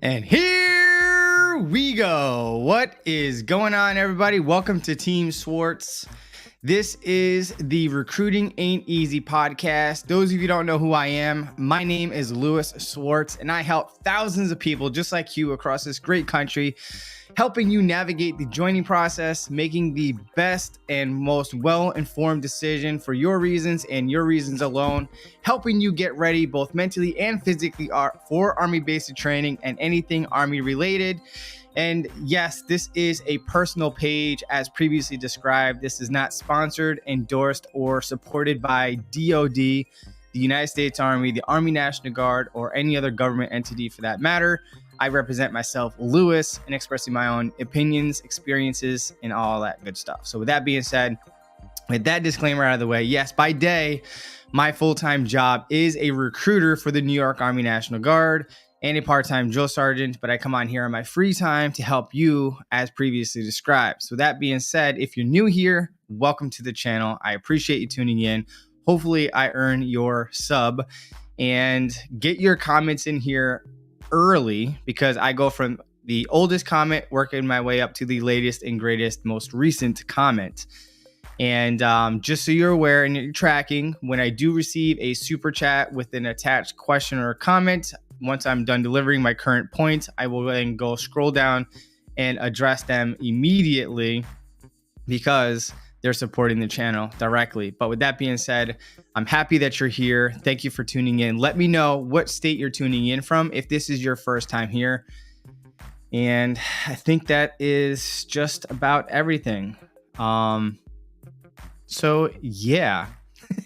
And here we go. What is going on, everybody? Welcome to Team SWARTZ. This is the Recruiting Ain't Easy podcast. Those of you who don't know who I am, my name is Louis Swartz, and I help thousands of people just like you across this great country, helping you navigate the joining process, making the best and most well-informed decision for your reasons and your reasons alone, helping you get ready both mentally and physically for Army basic training and anything Army related. And yes, this is a personal page as previously described. This is not sponsored, endorsed, or supported by DOD, the United States Army, the Army National Guard, or any other government entity for that matter. I represent myself, Louis, and expressing my own opinions, experiences, and all that good stuff. So with that being said, with that disclaimer out of the way, yes, by day, my full-time job is a recruiter for the New York Army National Guard and a part-time drill sergeant, but I come on here on my free time to help you as previously described. So that being said, if you're new here, welcome to the channel. I appreciate you tuning in. Hopefully I earn your sub and get your comments in here early because I go from the oldest comment working my way up to the latest and greatest, most recent comment. And just so you're aware and you're tracking, when I do receive a super chat with an attached question or a comment, once I'm done delivering my current point, I will then go scroll down and address them immediately because they're supporting the channel directly. But with that being said, I'm happy that you're here. Thank you for tuning in. Let me know what state you're tuning in from if this is your first time here. And I think that is just about everything. So yeah.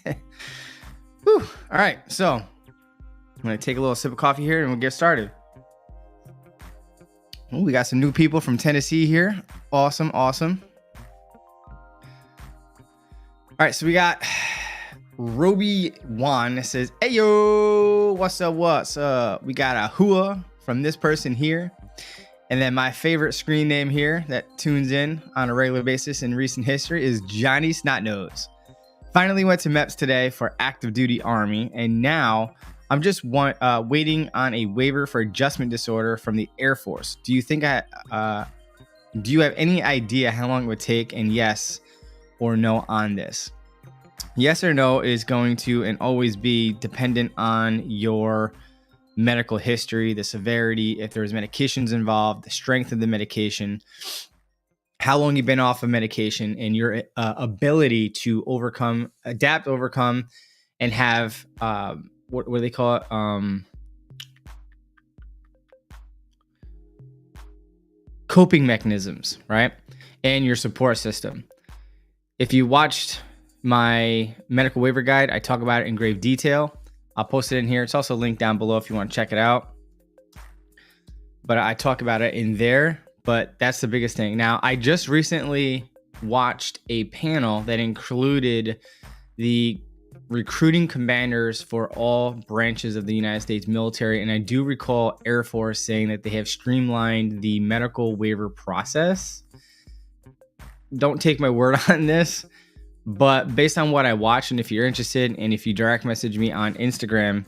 Whew. All right. So I'm going to take a little sip of coffee here and we'll get started. Ooh, we got some new people from Tennessee here. Awesome. Awesome. All right. So we got Roby Juan that says, hey, yo, what's up? What's up? We got a hua from this person here. And then my favorite screen name here that tunes in on a regular basis in recent history is Johnny Snotnose. Finally went to MEPS today for active duty Army. And now I'm just waiting on a waiver for adjustment disorder from the Air Force. Do you think do you have any idea how long it would take? And yes or no on this? Yes or no is going to and always be dependent on your medical history, the severity, if there's medications involved, the strength of the medication, how long you've been off of medication, and your ability to adapt, overcome, and have what do they call it? Coping mechanisms, right? And your support system. If you watched my medical waiver guide, I talk about it in grave detail. I'll post it in here. It's also linked down below if you want to check it out. But I talk about it in there, but that's the biggest thing. Now, I just recently watched a panel that included the recruiting commanders for all branches of the United States military. And I do recall Air Force saying that they have streamlined the medical waiver process. Don't take my word on this, but based on what I watched, and if you're interested, and if you direct message me on Instagram,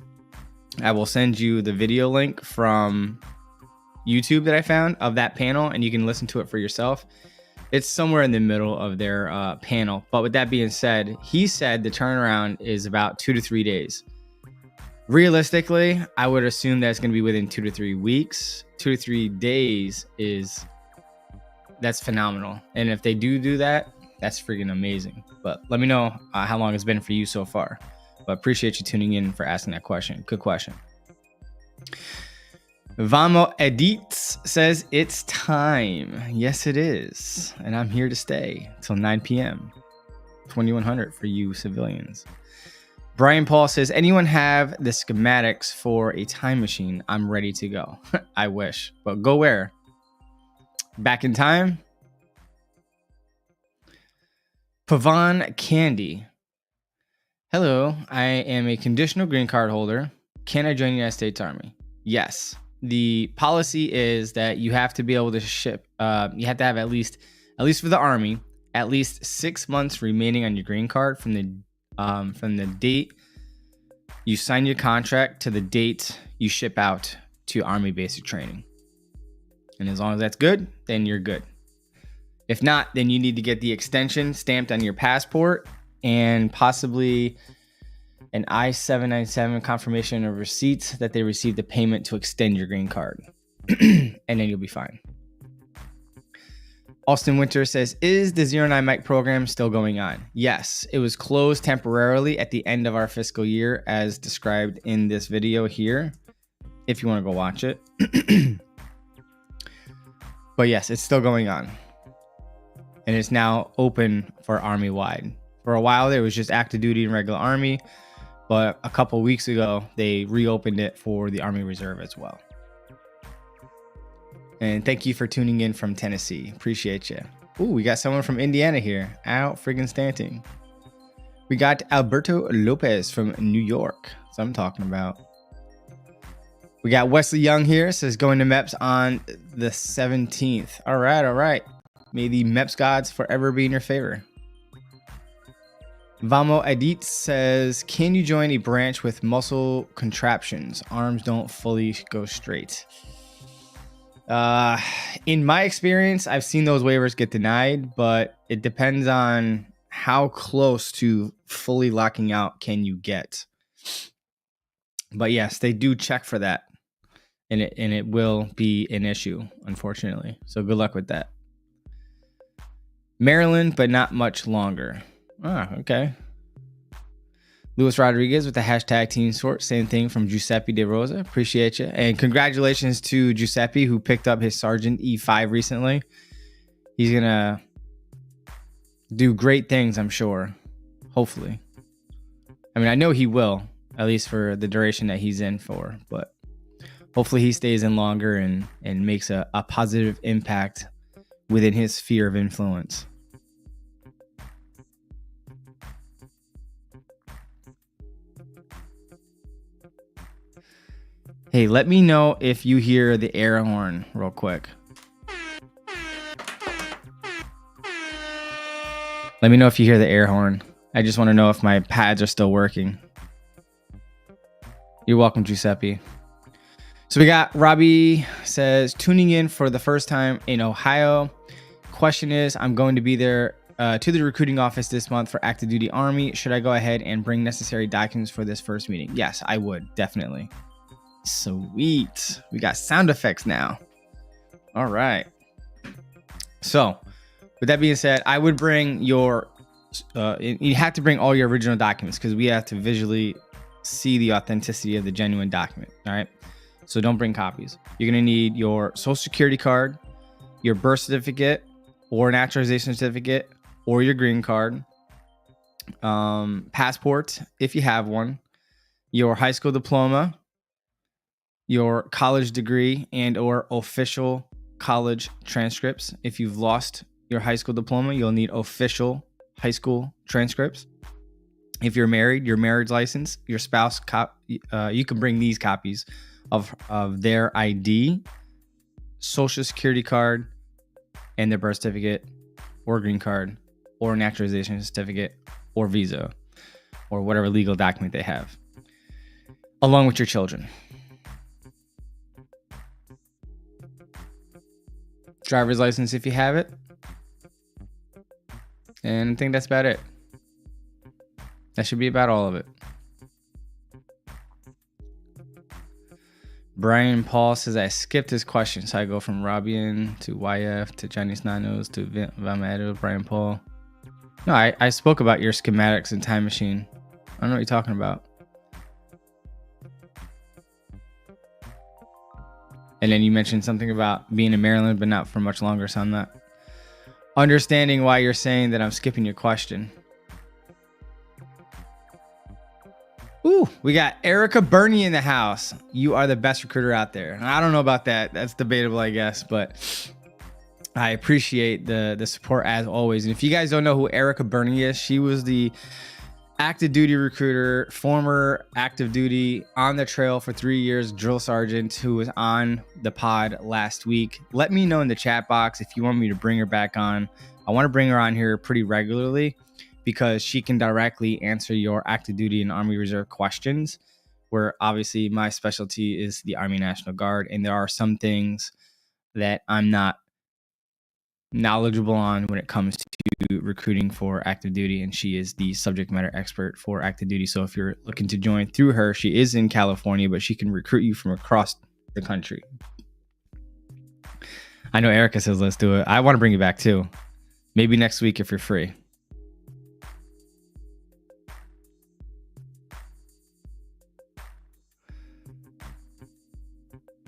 I will send you the video link from YouTube that I found of that panel, and you can listen to it for yourself. It's somewhere in the middle of their panel. But with that being said, he said the turnaround is about 2 to 3 days. Realistically, I would assume that's going to be within 2 to 3 weeks. 2 to 3 days that's phenomenal. And if they do that, that's freaking amazing. But let me know how long it's been for you so far. But appreciate you tuning in for asking that question. Good question. Vamo Edits says it's time. Yes, it is. And I'm here to stay till 9 p.m. 2100 for you civilians. Brian Paul says, anyone have the schematics for a time machine? I'm ready to go. I wish. But go where? Back in time? Pavan Candy. Hello, I am a conditional green card holder. Can I join the United States Army? Yes. The policy is that you have to be able to ship. You have to have at least for the Army, at least 6 months remaining on your green card from the date you sign your contract to the date you ship out to Army basic training. And as long as that's good, then you're good. If not, then you need to get the extension stamped on your passport and possibly an I-797 confirmation of receipt that they received the payment to extend your green card. And then you'll be fine. Austin Winter says, is the 09 mic program still going on? Yes, it was closed temporarily at the end of our fiscal year as described in this video here, if you want to go watch it. But yes, it's still going on. And it's now open for Army-wide. For a while, there was just active duty and regular Army. But a couple weeks ago, they reopened it for the Army Reserve as well. And thank you for tuning in from Tennessee. Appreciate you. Ooh, we got someone from Indiana here. Out friggin' standing. We got Alberto Lopez from New York. That's what I'm talking about. We got Wesley Young here. Says going to MEPS on the 17th. All right, all right. May the MEPS gods forever be in your favor. Vamo Edit says, can you join a branch with muscle contraptions? Arms don't fully go straight. In my experience, I've seen those waivers get denied, but it depends on how close to fully locking out can you get. But yes, they do check for that, and it will be an issue, unfortunately. So good luck with that. Maryland, but not much longer. Ah, okay. Luis Rodriguez with the hashtag Team SWARTZ. Same thing from Giuseppe De Rosa. Appreciate you. And congratulations to Giuseppe, who picked up his Sergeant E5 recently. He's going to do great things, I'm sure. Hopefully. I mean, I know he will, at least for the duration that he's in for. But hopefully he stays in longer and makes a positive impact within his sphere of influence. Hey, let me know if you hear the air horn real quick. Let me know if you hear the air horn. I just want to know if my pads are still working. You're welcome, Giuseppe. So we got Robbie says, tuning in for the first time in Ohio. Question is, I'm going to be there to the recruiting office this month for active duty Army. Should I go ahead and bring necessary documents for this first meeting? Yes, I would, definitely. Sweet. We got sound effects now. All right. So with that being said, I would bring your, you have to bring all your original documents because we have to visually see the authenticity of the genuine document. All right. So don't bring copies. You're going to need your social security card, your birth certificate or naturalization certificate or your green card, passport, if you have one, your high school diploma, your college degree and or official college transcripts. If you've lost your high school diploma, you'll need official high school transcripts. If you're married, your marriage license, your spouse, you can bring these copies of their ID, social security card, and their birth certificate or green card or naturalization certificate or visa or whatever legal document they have, along with your children. Driver's license if you have it. And I think that's about it. That should be about all of it. Brian Paul says, I skipped his question. So I go from Robian to YF to Chinese Nanos to Vamado, Brian Paul. No, I spoke about your schematics and time machine. I don't know what you're talking about. And then you mentioned something about being in Maryland, but not for much longer. So I'm not understanding why you're saying that I'm skipping your question. Ooh, we got Erica Burney in the house. You are the best recruiter out there. And I don't know about that. That's debatable, I guess. But I appreciate the support as always. And if you guys don't know who Erica Burney is, she was the active duty recruiter, former active duty on the trail for 3 years, drill sergeant who was on the pod last week. Let me know in the chat box if you want me to bring her back on. I want to bring her on here pretty regularly because she can directly answer your active duty and Army Reserve questions, where obviously my specialty is the Army National Guard. And there are some things that I'm not knowledgeable on when it comes to recruiting for active duty, and she is the subject matter expert for active duty. So if you're looking to join through her, she is in California, but she can recruit you from across the country. I know Erica says let's do it. I want to bring you back too. Maybe next week if you're free.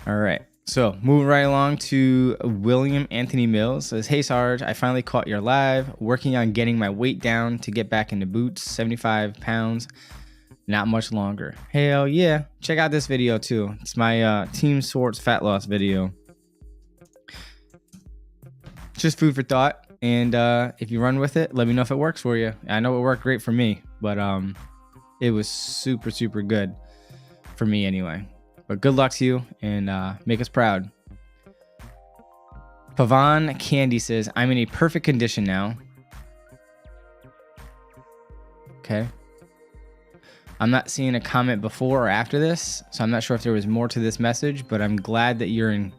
All right. So moving right along to William Anthony Mills says, hey Sarge, I finally caught your live, working on getting my weight down to get back into boots, 75 pounds, not much longer. Hell yeah. Check out this video too. It's my Team SWARTZ fat loss video. Just food for thought. And if you run with it, let me know if it works for you. I know it worked great for me, but it was super, super good for me anyway. But good luck to you, and make us proud. Pavan Candy says, I'm in a perfect condition now. Okay. I'm not seeing a comment before or after this, so I'm not sure if there was more to this message, but I'm glad that you're in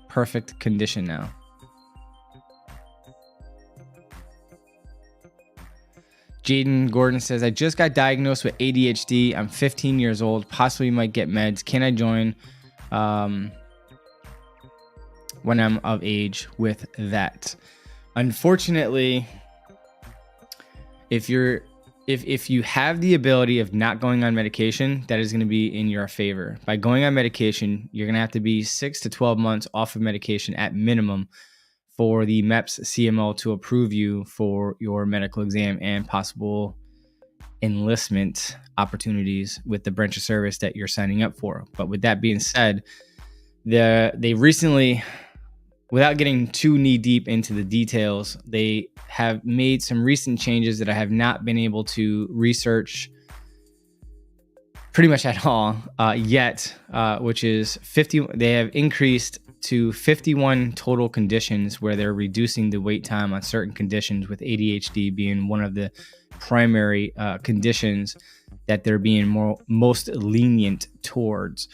perfect condition now. Jaden Gordon says, I just got diagnosed with ADHD. I'm 15 years old, possibly might get meds. Can I join when I'm of age with that? Unfortunately, if you have the ability of not going on medication, that is going to be in your favor. By going on medication, you're going to have to be 6 to 12 months off of medication at minimum for the MEPS CMO to approve you for your medical exam and possible enlistment opportunities with the branch of service that you're signing up for. But with that being said, they recently, without getting too knee deep into the details, they have made some recent changes that I have not been able to research pretty much at all yet, which is 50. They have increased to 51 total conditions where they're reducing the wait time on certain conditions, with ADHD being one of the primary conditions that they're being most lenient towards.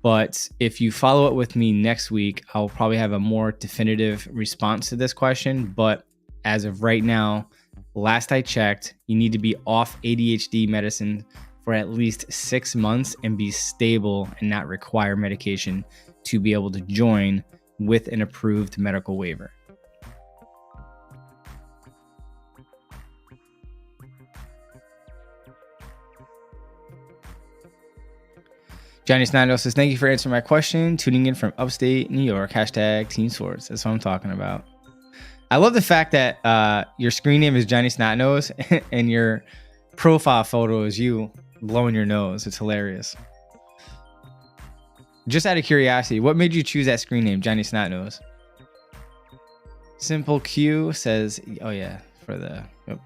But if you follow up with me next week, I'll probably have a more definitive response to this question. But as of right now, last I checked, you need to be off ADHD medicine for at least 6 months and be stable and not require medication to be able to join with an approved medical waiver. Johnny Snyder says, thank you for answering my question. Tuning in from upstate New York, hashtag Team SWARTZ. That's what I'm talking about. I love the fact that your screen name is Johnny Snotnose and your profile photo is you blowing your nose. It's hilarious. Just out of curiosity, what made you choose that screen name, Johnny Snotnose? Simple Q says, oh yeah, for the... Yep.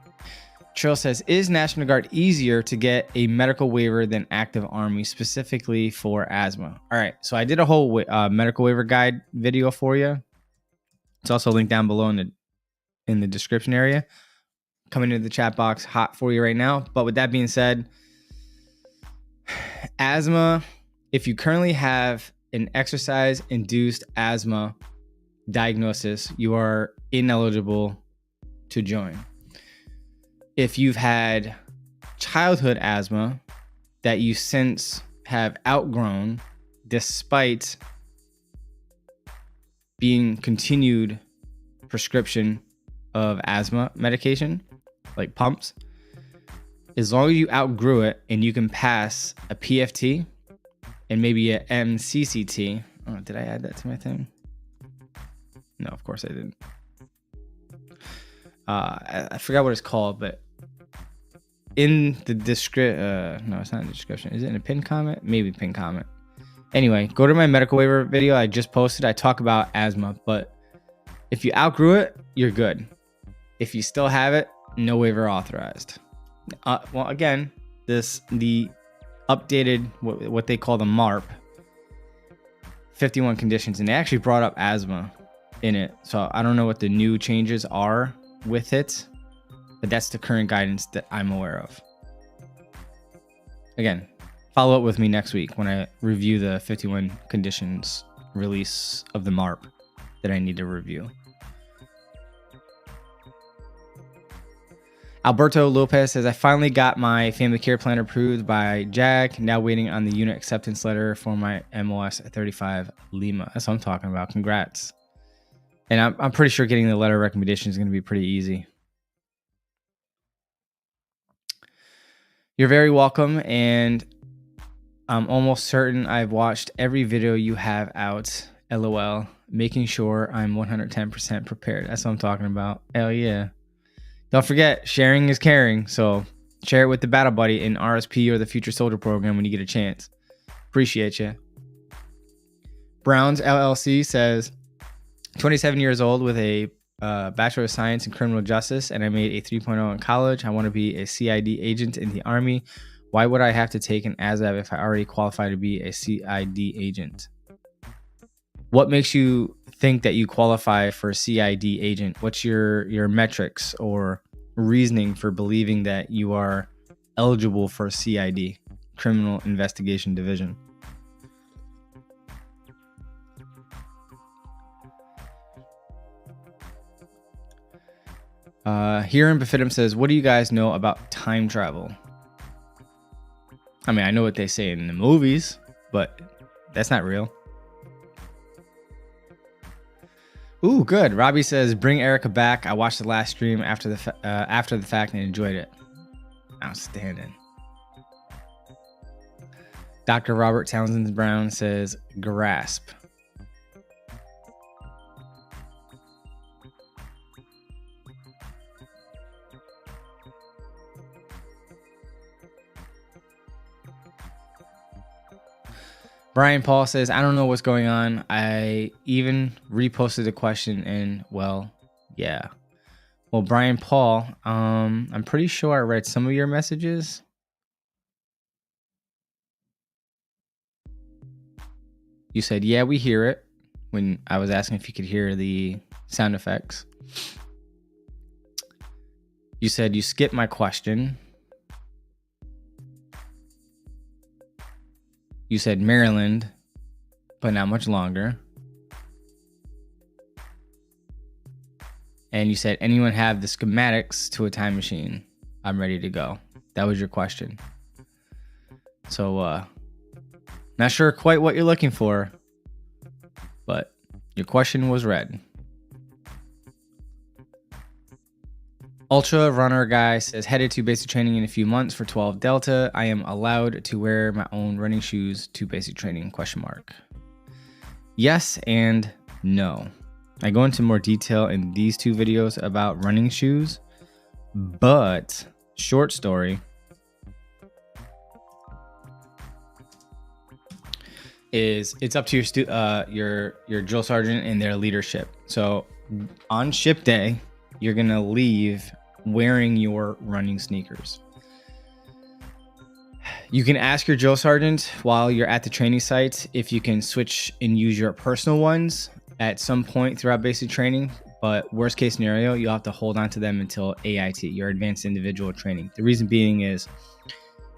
Trill says, is National Guard easier to get a medical waiver than active Army, specifically for asthma? All right, so I did a whole medical waiver guide video for you. It's also linked down below in the description area. Coming into the chat box, hot for you right now. But with that being said, asthma, if you currently have an exercise-induced asthma diagnosis, you are ineligible to join. If you've had childhood asthma that you since have outgrown despite being continued prescription of asthma medication, like pumps, as long as you outgrew it and you can pass a PFT and maybe a MCCT. Oh, did I add that to my thing? No, of course I didn't. I forgot what it's called, but in the description, no, it's not in the description. Is it in a pinned comment? Maybe pinned comment. Anyway, go to my medical waiver video I just posted. I talk about asthma, but if you outgrew it, you're good. If you still have it, no waiver authorized. Well, again, the updated, what they call the MARP, 51 conditions, and they actually brought up asthma in it. So I don't know what the new changes are with it, but that's the current guidance that I'm aware of. Again, follow up with me next week when I review the 51 conditions release of the MARP. that I need to review. Alberto Lopez says, I finally got my family care plan approved by JAG. Now waiting on the unit acceptance letter for my MOS 35 Lima. That's what I'm talking about. Congrats. And I'm pretty sure getting the letter of recommendation is going to be pretty easy. You're very welcome. And I'm almost certain I've watched every video you have out. LOL. Making sure I'm 110% prepared. That's what I'm talking about. Hell yeah. Don't forget, sharing is caring. So share it with the battle buddy in RSP or the Future Soldier program when you get a chance. Appreciate you. Browns LLC says, 27 years old with a Bachelor of Science in Criminal Justice, and I made a 3.0 in college. I want to be a CID agent in the Army. Why would I have to take an Asvab if I already qualify to be a CID agent? What makes you think that you qualify for a CID agent? What's your metrics or reasoning for believing that you are eligible for a CID, Criminal Investigation Division? Here in Befittum says, what do you guys know about time travel? I mean, I know what they say in the movies, but that's not real. Ooh, good. Robbie says, bring Erica back. I watched the last stream after the fact and enjoyed it. Outstanding. Dr. Robert Townsend Brown says, grasp. Brian Paul says, I don't know what's going on. I even reposted the question and, well, yeah. Well, Brian Paul, I'm pretty sure I read some of your messages. You said, yeah, we hear it, when I was asking if you could hear the sound effects. You said you skipped my question. You said Maryland, but not much longer. And you said, anyone have the schematics to a time machine? I'm ready to go. That was your question. So, not sure quite what you're looking for, but your question was read. Ultra Runner Guy says, headed to basic training in a few months for 12 Delta. I am allowed to wear my own running shoes to basic training, ? Yes and no. I go into more detail in these two videos about running shoes, but short story is it's up to your drill sergeant and their leadership. So on ship day, you're going to leave wearing your running sneakers. You can ask your drill sergeant while you're at the training site if you can switch and use your personal ones at some point throughout basic training, but worst case scenario, you'll have to hold on to them until AIT, your advanced individual training. The reason being is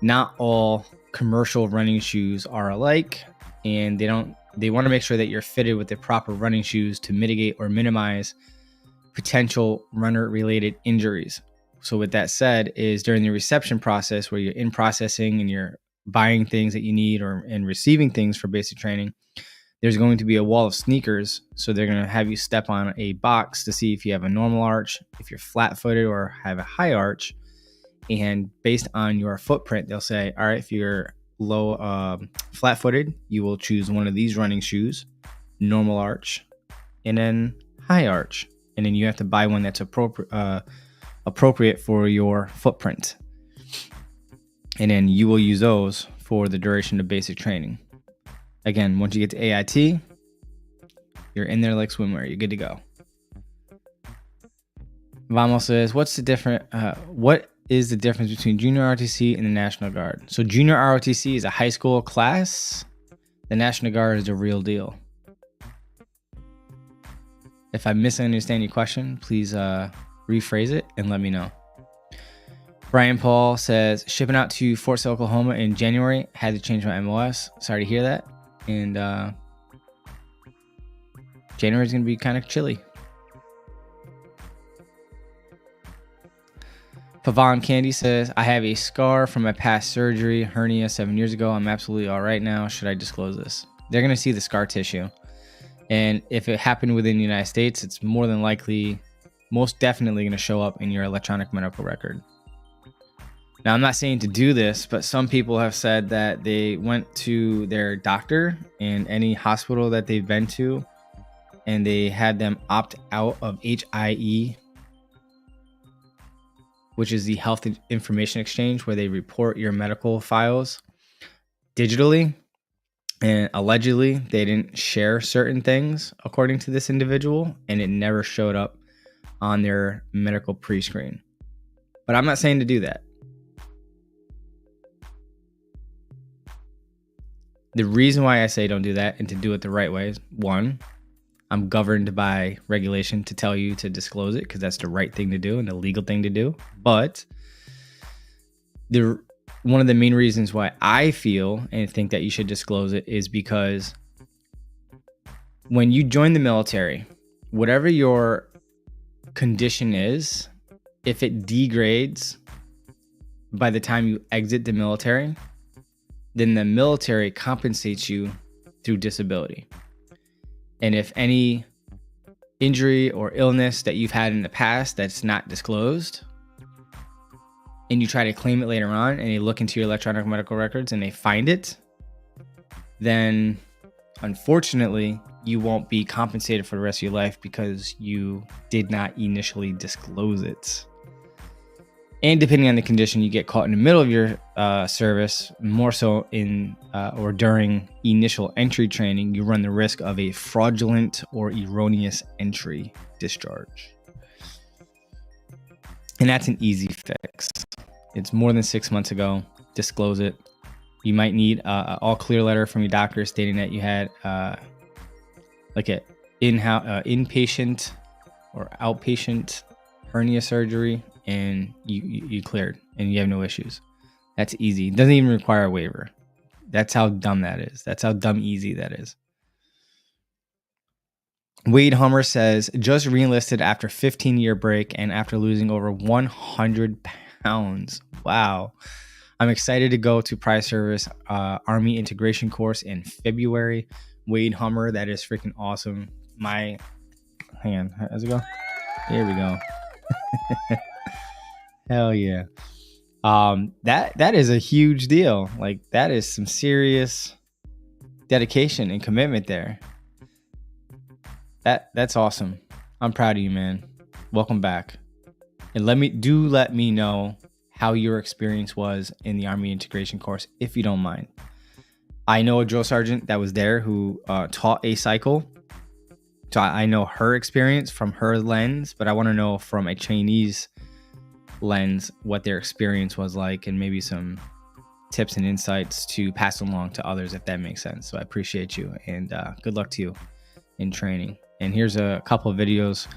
not all commercial running shoes are alike, and they want to make sure that you're fitted with the proper running shoes to mitigate or minimize potential runner related injuries. So with that said, is during the reception process where you're in processing and you're buying things that you need and receiving things for basic training, there's going to be a wall of sneakers. So they're going to have you step on a box to see if you have a normal arch, if you're flat footed or have a high arch. And based on your footprint, they'll say, all right, if you're low, flat footed, you will choose one of these running shoes, normal arch, and then high arch. And then you have to buy one that's appropriate for your footprint. And then you will use those for the duration of basic training. Again, once you get to AIT, you're in there like swimwear. You're good to go. Vamos says, what is the difference between junior ROTC and the National Guard? So junior ROTC is a high school class. The National Guard is a real deal. If I misunderstand your question, please rephrase it and let me know. Brian Paul says, shipping out to Fort Sill, Oklahoma in January. Had to change my MOS. Sorry to hear that. And January's going to be kind of chilly. Pavan Candy says, I have a scar from my past surgery, hernia 7 years ago. I'm absolutely all right now. Should I disclose this? They're going to see the scar tissue. And if it happened within the United States, it's more than likely, most definitely going to show up in your electronic medical record. Now, I'm not saying to do this, but some people have said that they went to their doctor in any hospital that they've been to, and they had them opt out of HIE, which is the Health Information Exchange, where they report your medical files digitally. And allegedly, they didn't share certain things, according to this individual, and it never showed up on their medical pre-screen. But I'm not saying to do that. The reason why I say don't do that and to do it the right way is, one, I'm governed by regulation to tell you to disclose it because that's the right thing to do and the legal thing to do. But one of the main reasons why I feel and think that you should disclose it is because when you join the military, whatever your condition is, if it degrades by the time you exit the military, then the military compensates you through disability. And if any injury or illness that you've had in the past that's not disclosed, and you try to claim it later on and you look into your electronic medical records and they find it, then unfortunately, you won't be compensated for the rest of your life because you did not initially disclose it. And depending on the condition, you get caught in the middle of your service, more so in or during initial entry training, you run the risk of a fraudulent or erroneous entry discharge. And that's an easy fix. It's more than 6 months ago. Disclose it. You might need an all clear letter from your doctor stating that you had like an inpatient or outpatient hernia surgery, and you cleared and you have no issues. That's easy. It doesn't even require a waiver. That's how dumb that is. That's how dumb easy that is. Wade Hummer says, just reenlisted after 15-year break and after losing over 100 pounds. Wow. I'm excited to go to prior service Army integration course in February. Wade Hummer, that is freaking awesome. Hang on, how's it go? Here we go. Hell yeah. That is a huge deal. Like, that is some serious dedication and commitment there. That's awesome. I'm proud of you, man. Welcome back. And let me know how your experience was in the Army integration course, if you don't mind. I know a drill sergeant that was there who taught a cycle. So I know her experience from her lens, but I want to know from a trainee's lens what their experience was like, and maybe some tips and insights to pass along to others, if that makes sense. So I appreciate you, and good luck to you in training. And here's a couple of videos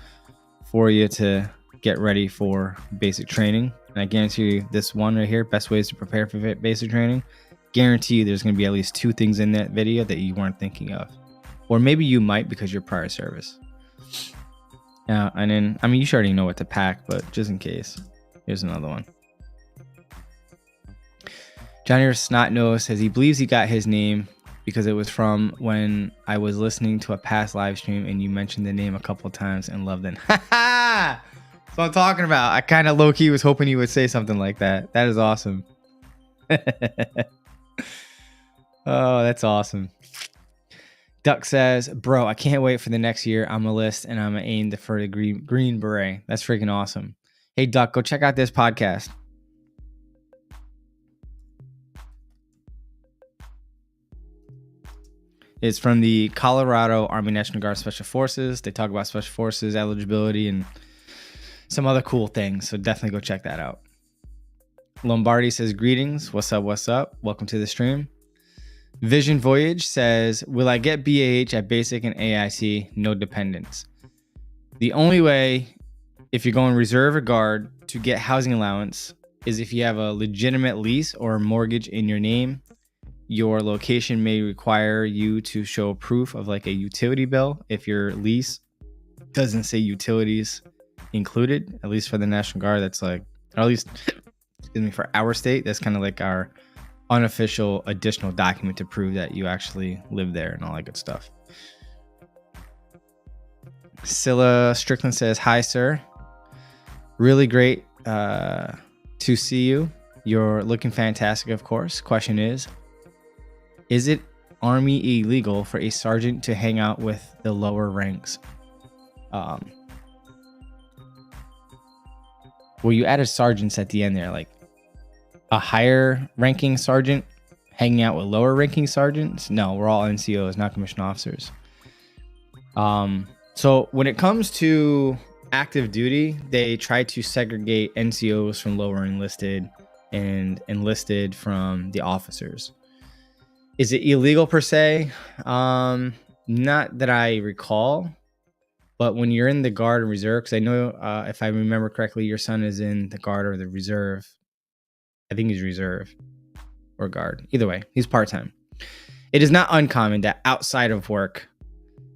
for you to get ready for basic training. And I guarantee you this one right here, best ways to prepare for basic training. Guarantee you there's going to be at least 2 things in that video that you weren't thinking of. Or maybe you might because you're prior service. And then, I mean, you should already know what to pack, but just in case, here's another one. Johnny Snot Nose says he believes he got his name because it was from when I was listening to a past live stream and you mentioned the name a couple of times and loved it. Ha ha! That's what I'm talking about. I kind of low-key was hoping you would say something like that. That is awesome. Oh, that's awesome. Duck says, bro, I can't wait for the next year. I'm a list and I'm aimed for the green beret. That's freaking awesome. Hey, Duck, go check out this podcast. It's from the Colorado Army National Guard Special Forces. They talk about Special Forces eligibility and some other cool things. So definitely go check that out. Lombardi says, greetings. What's up? What's up? Welcome to the stream. Vision Voyage says, will I get BAH at basic and AIC? No dependents. The only way, if you're going reserve or guard, to get housing allowance is if you have a legitimate lease or a mortgage in your name Your location may require you to show proof of like a utility bill if your lease doesn't say utilities included, at least for the National Guard. That's like, or at least, excuse me, for our state, that's kind of like our unofficial additional document to prove that you actually live there and all that good stuff. Scylla Strickland says, hi, sir. Really great to see you. You're looking fantastic, of course. Question is it Army illegal for a sergeant to hang out with the lower ranks? Well, you added sergeants at the end there, like a higher ranking sergeant hanging out with lower ranking sergeants? No, we're all NCOs, not commissioned officers. So when it comes to active duty, they try to segregate NCOs from lower enlisted and enlisted from the officers. Is it illegal per se? Not that I recall, but when you're in the Guard and Reserve, because I know if I remember correctly, your son is in the Guard or the Reserve. I think he's Reserve or Guard. Either way, he's part-time. It is not uncommon that outside of work,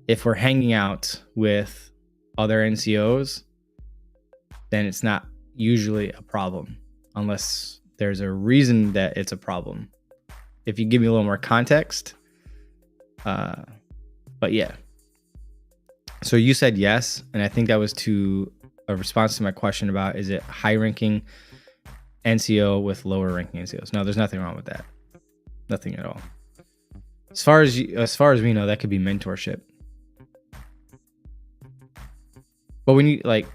if we're hanging out with other NCOs, then it's not usually a problem unless there's a reason that it's a problem. If you give me a little more context. But yeah. So you said yes, and I think that was to a response to my question about, is it high-ranking NCO with lower-ranking NCOs? No, there's nothing wrong with that. Nothing at all. As far as we know, that could be mentorship. But when you like,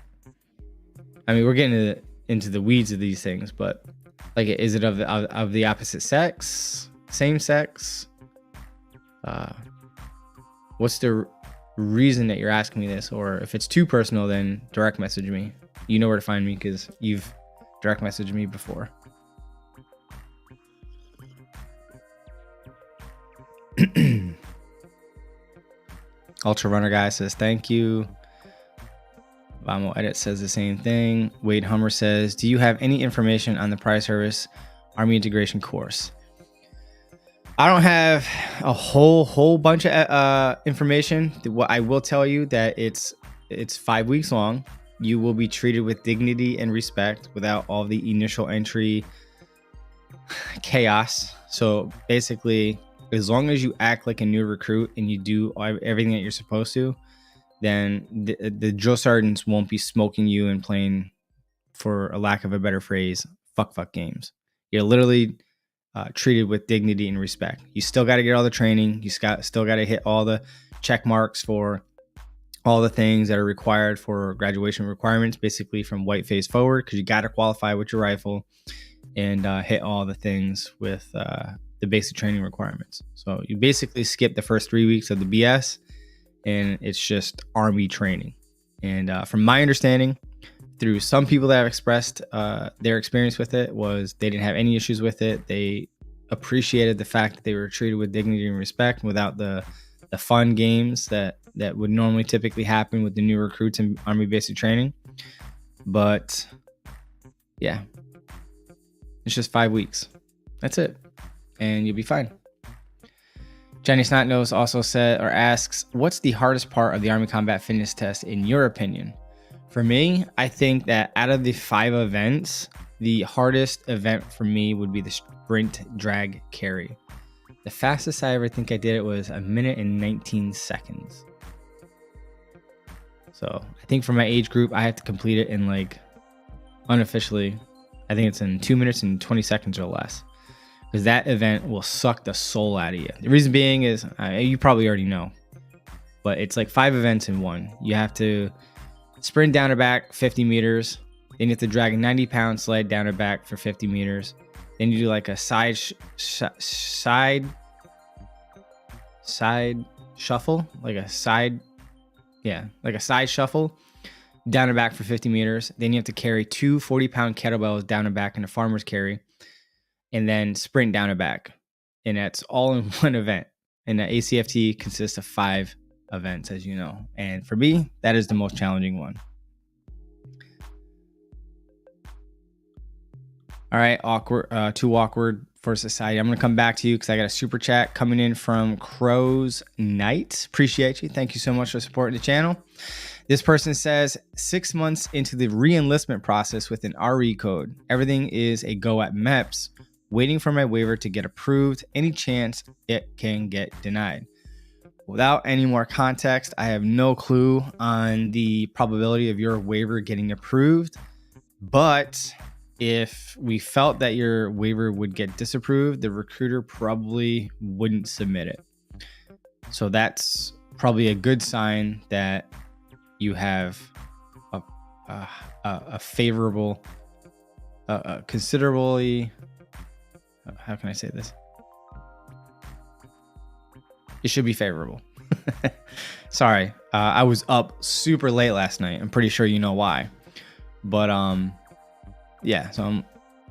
I mean, we're getting into the weeds of these things, but like, is it of the opposite sex, same sex? What's the reason that you're asking me this? Or if it's too personal, then direct message me. You know where to find me because you've direct messaged me before. Ultra Runner Guy says thank you. Vamo Edit says the same thing. Wade Hummer says, do you have any information on the prior service Army integration course? I don't have a whole bunch of information. What I will tell you that it's 5 weeks long. You will be treated with dignity and respect without all the initial entry chaos. So basically, as long as you act like a new recruit and you do everything that you're supposed to, then the drill sergeants won't be smoking you and playing, for a lack of a better phrase, fuck games. You're literally treated with dignity and respect. You still got to get all the training. You still got to hit all the check marks for all the things that are required for graduation requirements, basically from white phase forward, because you got to qualify with your rifle and hit all the things with the basic training requirements. So you basically skip the first 3 weeks of the BS, and it's just Army training. And from my understanding, through some people that have expressed their experience with it, was they didn't have any issues with it. They appreciated the fact that they were treated with dignity and respect without the fun games that would normally typically happen with the new recruits in Army basic training. But yeah, it's just 5 weeks. That's it. And you'll be fine. Jenny Snotnose also said or asks, what's the hardest part of the Army Combat Fitness Test in your opinion? For me, I think that out of the 5 events, the hardest event for me would be the sprint drag carry. The fastest I ever think I did it was 1 minute and 19 seconds. So I think for my age group, I have to complete it in like, unofficially, I think it's in 2 minutes and 20 seconds or less. Because that event will suck the soul out of you. The reason being is, you probably already know, but it's like 5 events in one. You have to sprint down or back 50 meters. Then you have to drag a 90-pound sled down or back for 50 meters. Then you do like a side shuffle, like a side shuffle down and back for 50 meters. Then you have to carry 2 40-pound kettlebells down and back in a farmer's carry, and then sprint down and back. And that's all in one event. And the ACFT consists of 5 events, as you know. And for me, that is the most challenging one. All right, too awkward for society. I'm going to come back to you because I got a super chat coming in from Crow's Night. Appreciate you. Thank you so much for supporting the channel. This person says 6 months into the re-enlistment process with an RE code. Everything is a go at MEPS, waiting for my waiver to get approved. Any chance it can get denied? Without any more context, I have no clue on the probability of your waiver getting approved, but if we felt that your waiver would get disapproved, the recruiter probably wouldn't submit it. So that's probably a good sign that you have a favorable, considerably, how can I say this? It should be favorable. Sorry, I was up super late last night. I'm pretty sure you know why. But yeah, so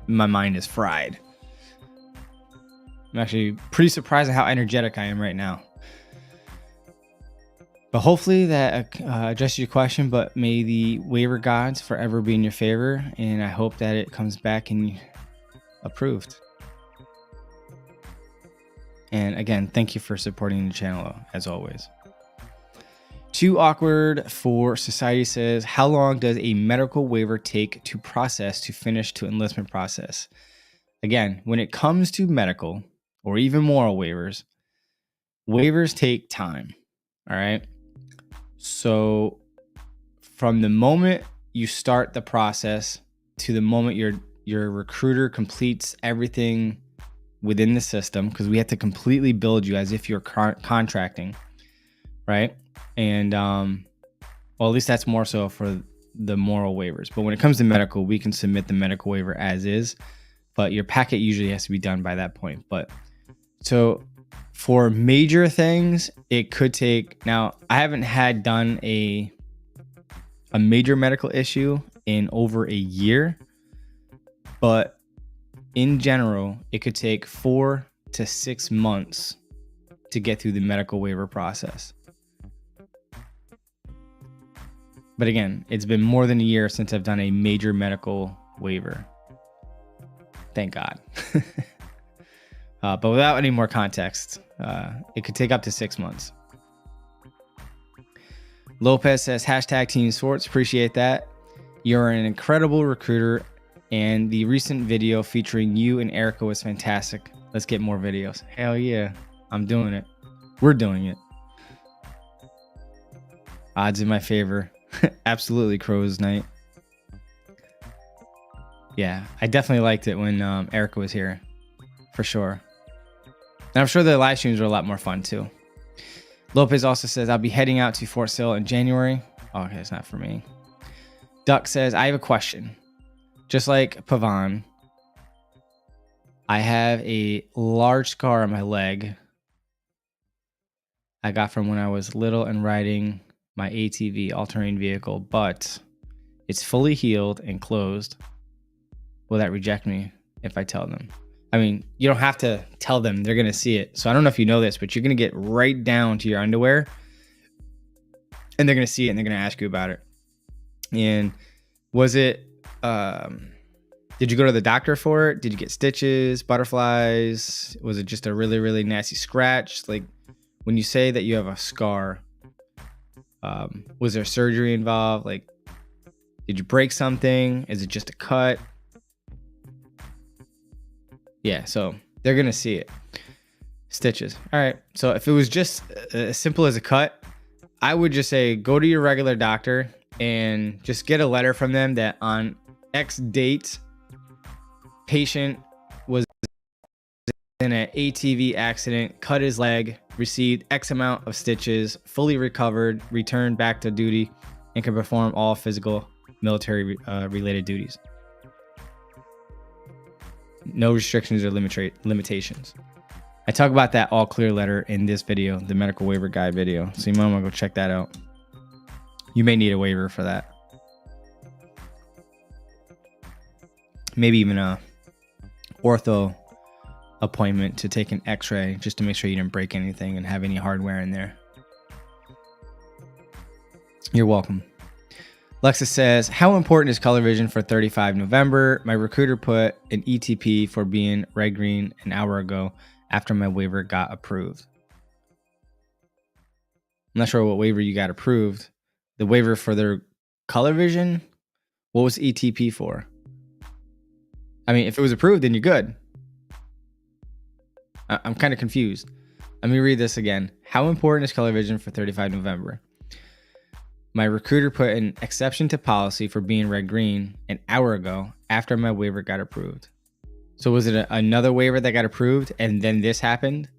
my mind is fried. I'm actually pretty surprised at how energetic I am right now. But hopefully that addresses your question, but may the waiver gods forever be in your favor, and I hope that it comes back and approved. And again, thank you for supporting the channel as always. Too awkward for society says, how long does a medical waiver take to process to finish to enlistment process? Again, when it comes to medical or even moral waivers, waivers take time. All right. So from the moment you start the process to the moment your recruiter completes everything within the system, because we have to completely build you as if you're contracting, right? And well, at least that's more so for the moral waivers. But when it comes to medical, we can submit the medical waiver as is, but your packet usually has to be done by that point. But so for major things, it could take, now I haven't had done a major medical issue in over a year, but in general, it could take 4 to 6 months to get through the medical waiver process. But again, it's been more than a year since I've done a major medical waiver. Thank God. But without any more context, it could take up to 6 months. Lopez says, hashtag Team Swartz. Appreciate that. You're an incredible recruiter, and the recent video featuring you and Erica was fantastic. Let's get more videos. Hell yeah. I'm doing it. We're doing it. Odds in my favor. Absolutely, Crow's Night. Yeah, I definitely liked it when Erica was here, for sure. And I'm sure the live streams were a lot more fun too. Lopez also says, I'll be heading out to Fort Sill in January. Oh, okay, it's not for me. Duck says, I have a question. Just like Pavan, I have a large scar on my leg I got from when I was little and riding my ATV, all-terrain vehicle, but it's fully healed and closed. Will that reject me if I tell them? I mean, you don't have to tell them. They're going to see it. So I don't know if you know this, but you're going to get right down to your underwear and they're going to see it and they're going to ask you about it. And was it, did you go to the doctor for it? Did you get stitches, butterflies? Was it just a really, really nasty scratch? Like when you say that you have a scar, was there surgery involved? Like, did you break something? Is it just a cut? Yeah, so they're going to see it. Stitches. All right. So if it was just as simple as a cut, I would just say go to your regular doctor and just get a letter from them that on X date, patient was in an ATV accident, cut his leg, received X amount of stitches, fully recovered, returned back to duty, and can perform all physical military related duties. No restrictions or limitations. I talk about that all clear letter in this video, the medical waiver guide video. So you might want to go check that out. You may need a waiver for that. Maybe even a ortho appointment to take an x-ray just to make sure you didn't break anything and have any hardware in there. You're welcome. Lexus says, how important is color vision for 35 November? My recruiter put an ETP for being red green an hour ago after my waiver got approved. I'm not sure what waiver you got approved. The waiver for their color vision? What was ETP for? I mean, if it was approved, then you're good. I'm kind of confused. Let me read this again. How important is color vision for 35 November? My recruiter put an exception to policy for being red-green an hour ago after my waiver got approved. So was it another waiver that got approved and then this happened?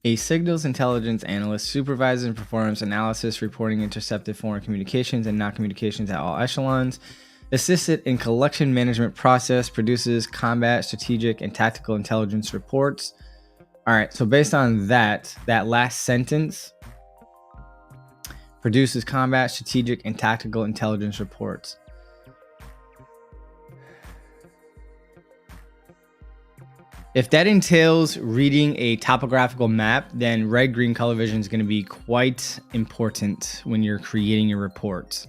A signals intelligence analyst supervises and performs analysis, reporting intercepted foreign communications and non-communications at all echelons, assisted in collection management process, produces combat, strategic, and tactical intelligence reports. All right, so based on that last sentence, produces combat, strategic, and tactical intelligence reports. If that entails reading a topographical map, then red-green color vision is going to be quite important when you're creating your reports.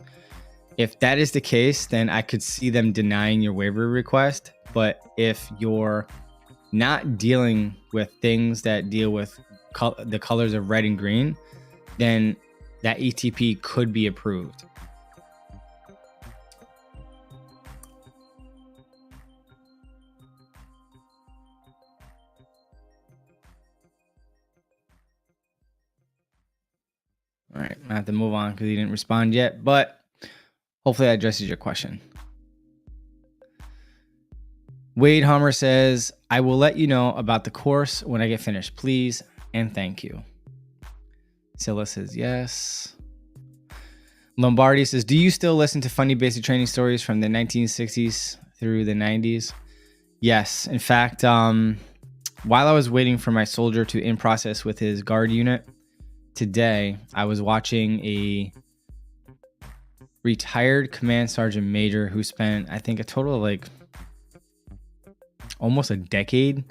If that is the case, then I could see them denying your waiver request. But if you're not dealing with things that deal with the colors of red and green, then that ETP could be approved. All right, I have to move on because he didn't respond yet, but hopefully that addresses your question. Wade Hummer says, I will let you know about the course when I get finished, please, and thank you. Scylla says yes. Lombardi says, do you still listen to funny basic training stories from the 1960s through the 90s? Yes. In fact, while I was waiting for my soldier to in process with his guard unit, today, I was watching a retired command sergeant major who spent, I think, a total of like almost a decade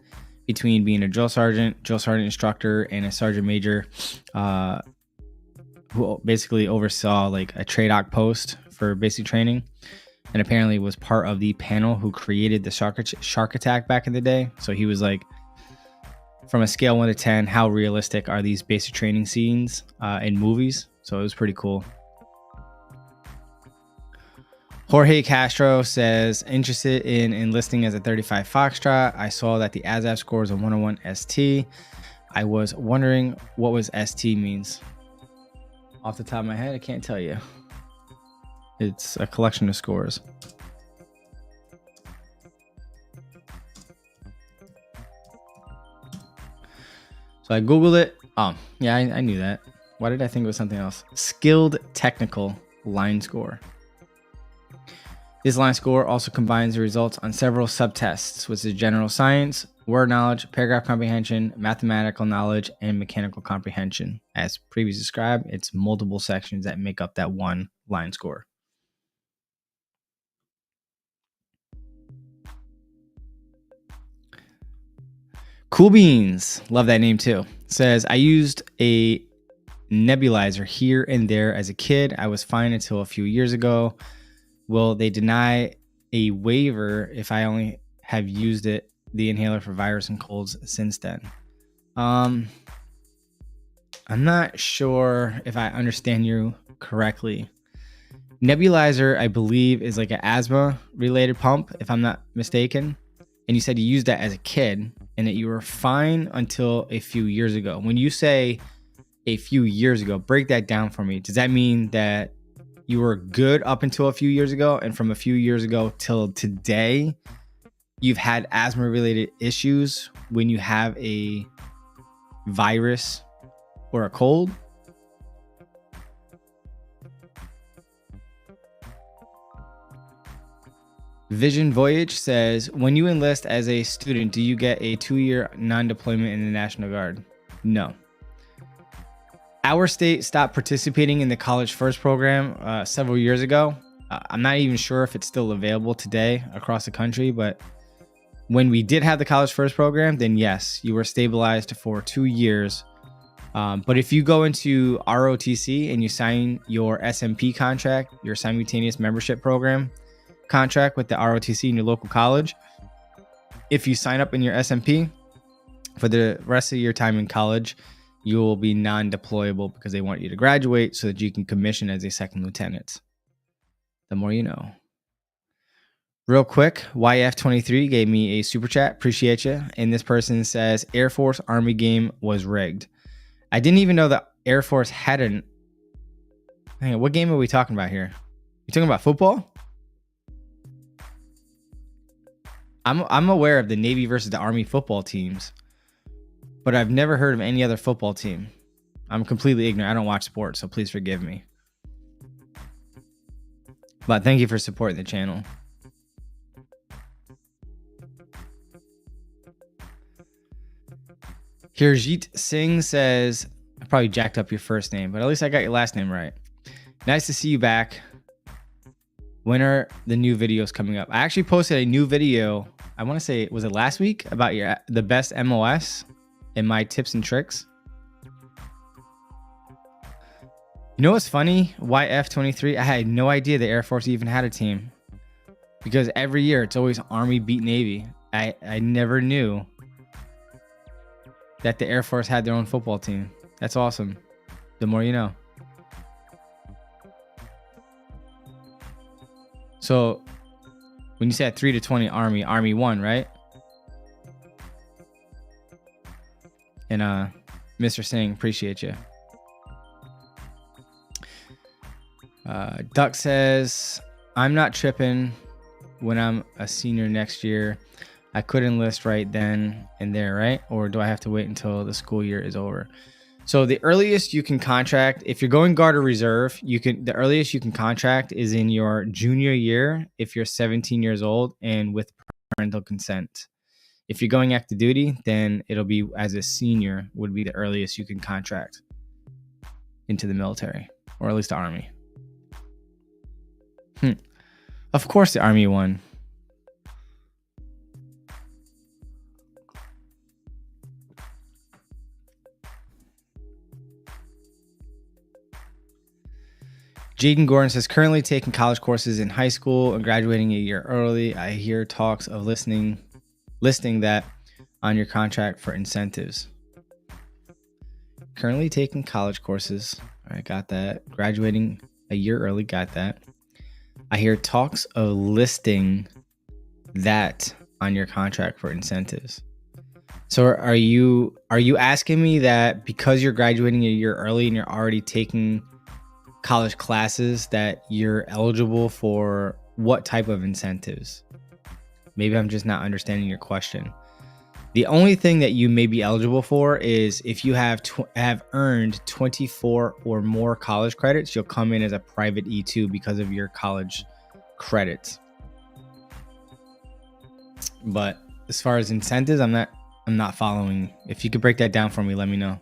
between being a drill sergeant instructor, and a sergeant major who basically oversaw like a TRADOC post for basic training, and apparently was part of the panel who created the shark attack back in the day. So he was like, from a scale 1 to 10, how realistic are these basic training scenes in movies? So it was pretty cool. Jorge Castro says, interested in enlisting as a 35 Foxtrot. I saw that the Asvab score is a 101 ST. I was wondering what was ST means. Off the top of my head, I can't tell you. It's a collection of scores. So I Googled it. Oh, yeah, I knew that. Why did I think it was something else? Skilled technical line score. This line score also combines the results on several subtests, which is general science, word knowledge, paragraph comprehension, mathematical knowledge, and mechanical comprehension. As previously described, it's multiple sections that make up that one line score. Cool Beans, love that name too, says, I used a nebulizer here and there as a kid. I was fine until a few years ago. Will they deny a waiver if I only have used the inhaler for virus and colds since then? I'm not sure if I understand you correctly. Nebulizer, I believe, is like an asthma related pump, if I'm not mistaken. And you said you used that as a kid and that you were fine until a few years ago. When you say a few years ago, break that down for me. Does that mean that you were good up until a few years ago, and from a few years ago till today, you've had asthma related issues when you have a virus or a cold? Vision Voyage says, when you enlist as a student, do you get a 2-year non-deployment in the National Guard? No. Our state stopped participating in the College First program several years ago. I'm not even sure if it's still available today across the country, but when we did have the College First program, then yes, you were stabilized for 2 years. But if you go into ROTC and you sign your SMP contract, your simultaneous membership program contract with the ROTC in your local college, if you sign up in your SMP for the rest of your time in college, you will be non-deployable because they want you to graduate so that you can commission as a second lieutenant. The more you know. Real quick, YF23 gave me a super chat. Appreciate you. And this person says, Air Force Army game was rigged. I didn't even know the Air Force had an... Hang on, what game are we talking about here? You talking about football? I'm aware of the Navy versus the Army football teams, but I've never heard of any other football team. I'm completely ignorant. I don't watch sports, so please forgive me. But thank you for supporting the channel. Hirjit Singh says, I probably jacked up your first name, but at least I got your last name right. Nice to see you back. When are the new videos coming up? I actually posted a new video, I want to say, was it last week? About the best MOS and my tips and tricks. You know what's funny? YF23, I had no idea the Air Force even had a team. Because every year it's always Army beat Navy. I never knew that the Air Force had their own football team. That's awesome. The more you know. So when you said 3-20 Army won, right? And Mr. Singh, appreciate you. Duck says, I'm not tripping when I'm a senior next year. I could enlist right then and there, right? Or do I have to wait until the school year is over? So the earliest you can contract, if you're going Guard or Reserve, the earliest you can contract is in your junior year if you're 17 years old and with parental consent. If you're going active duty, then it'll be as a senior would be the earliest you can contract into the military, or at least the Army. Of course the Army won. Jaden Gordon says, currently taking college courses in high school and graduating a year early. I hear talks of listing that on your contract for incentives. Currently taking college courses. All right, got that. Graduating a year early, got that. I hear talks of listing that on your contract for incentives. So are you asking me that because you're graduating a year early and you're already taking college classes that you're eligible for what type of incentives? Maybe I'm just not understanding your question. The only thing that you may be eligible for is if you have earned 24 or more college credits, you'll come in as a private E2 because of your college credits. But as far as incentives, I'm not following. If you could break that down for me, let me know.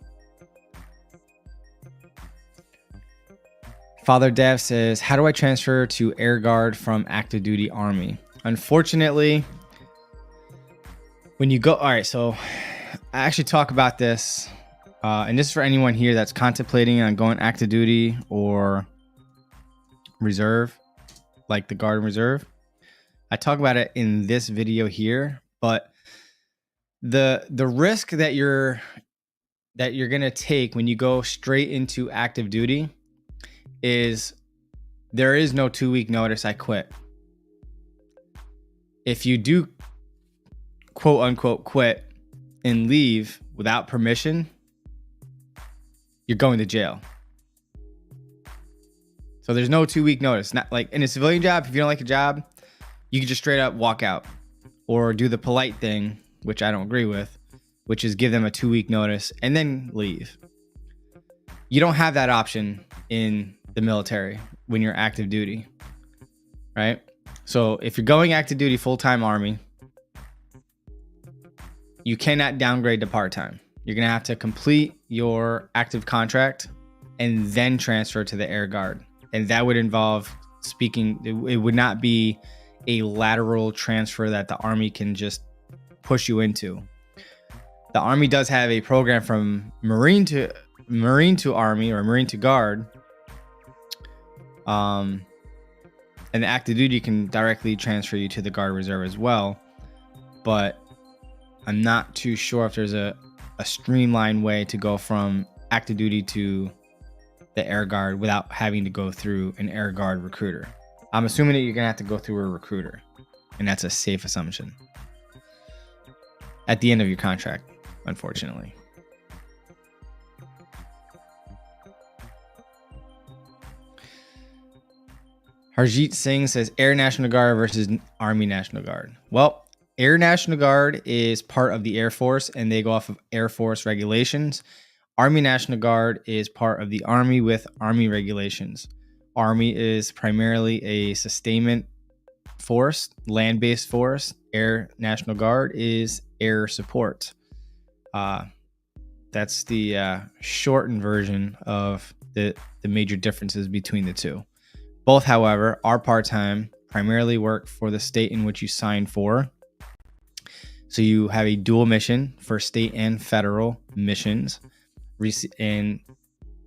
Father Dev says, how do I transfer to Air Guard from active duty Army? Unfortunately, when you go, all right, so I actually talk about this, and this is for anyone here that's contemplating on going active duty or reserve, like the Guard and Reserve. I talk about it in this video here, but the risk that you're gonna take when you go straight into active duty is there is no 2-week notice, I quit. If you do quote unquote quit and leave without permission, you're going to jail. So there's no 2-week notice. Not like in a civilian job, if you don't like a job, you can just straight up walk out or do the polite thing, which I don't agree with, which is give them a 2-week notice and then leave. You don't have that option in the military when you're active duty, right? So if you're going active duty full-time Army, you cannot downgrade to part-time. You're gonna have to complete your active contract and then transfer to the Air Guard. And that would involve speaking, it would not be a lateral transfer that the Army can just push you into. The Army does have a program from Marine to Army or Marine to Guard. And the active duty can directly transfer you to the Guard Reserve as well. But I'm not too sure if there's a streamlined way to go from active duty to the Air Guard without having to go through an Air Guard recruiter. I'm assuming that you're gonna have to go through a recruiter, and that's a safe assumption at the end of your contract, unfortunately. Harjeet Singh says Air National Guard versus Army National Guard. Well, Air National Guard is part of the Air Force, and they go off of Air Force regulations. Army National Guard is part of the Army with Army regulations. Army is primarily a sustainment force, land-based force. Air National Guard is air support. That's the shortened version of the major differences between the two. Both, however, are part-time, primarily work for the state in which you sign for. So you have a dual mission for state and federal missions. And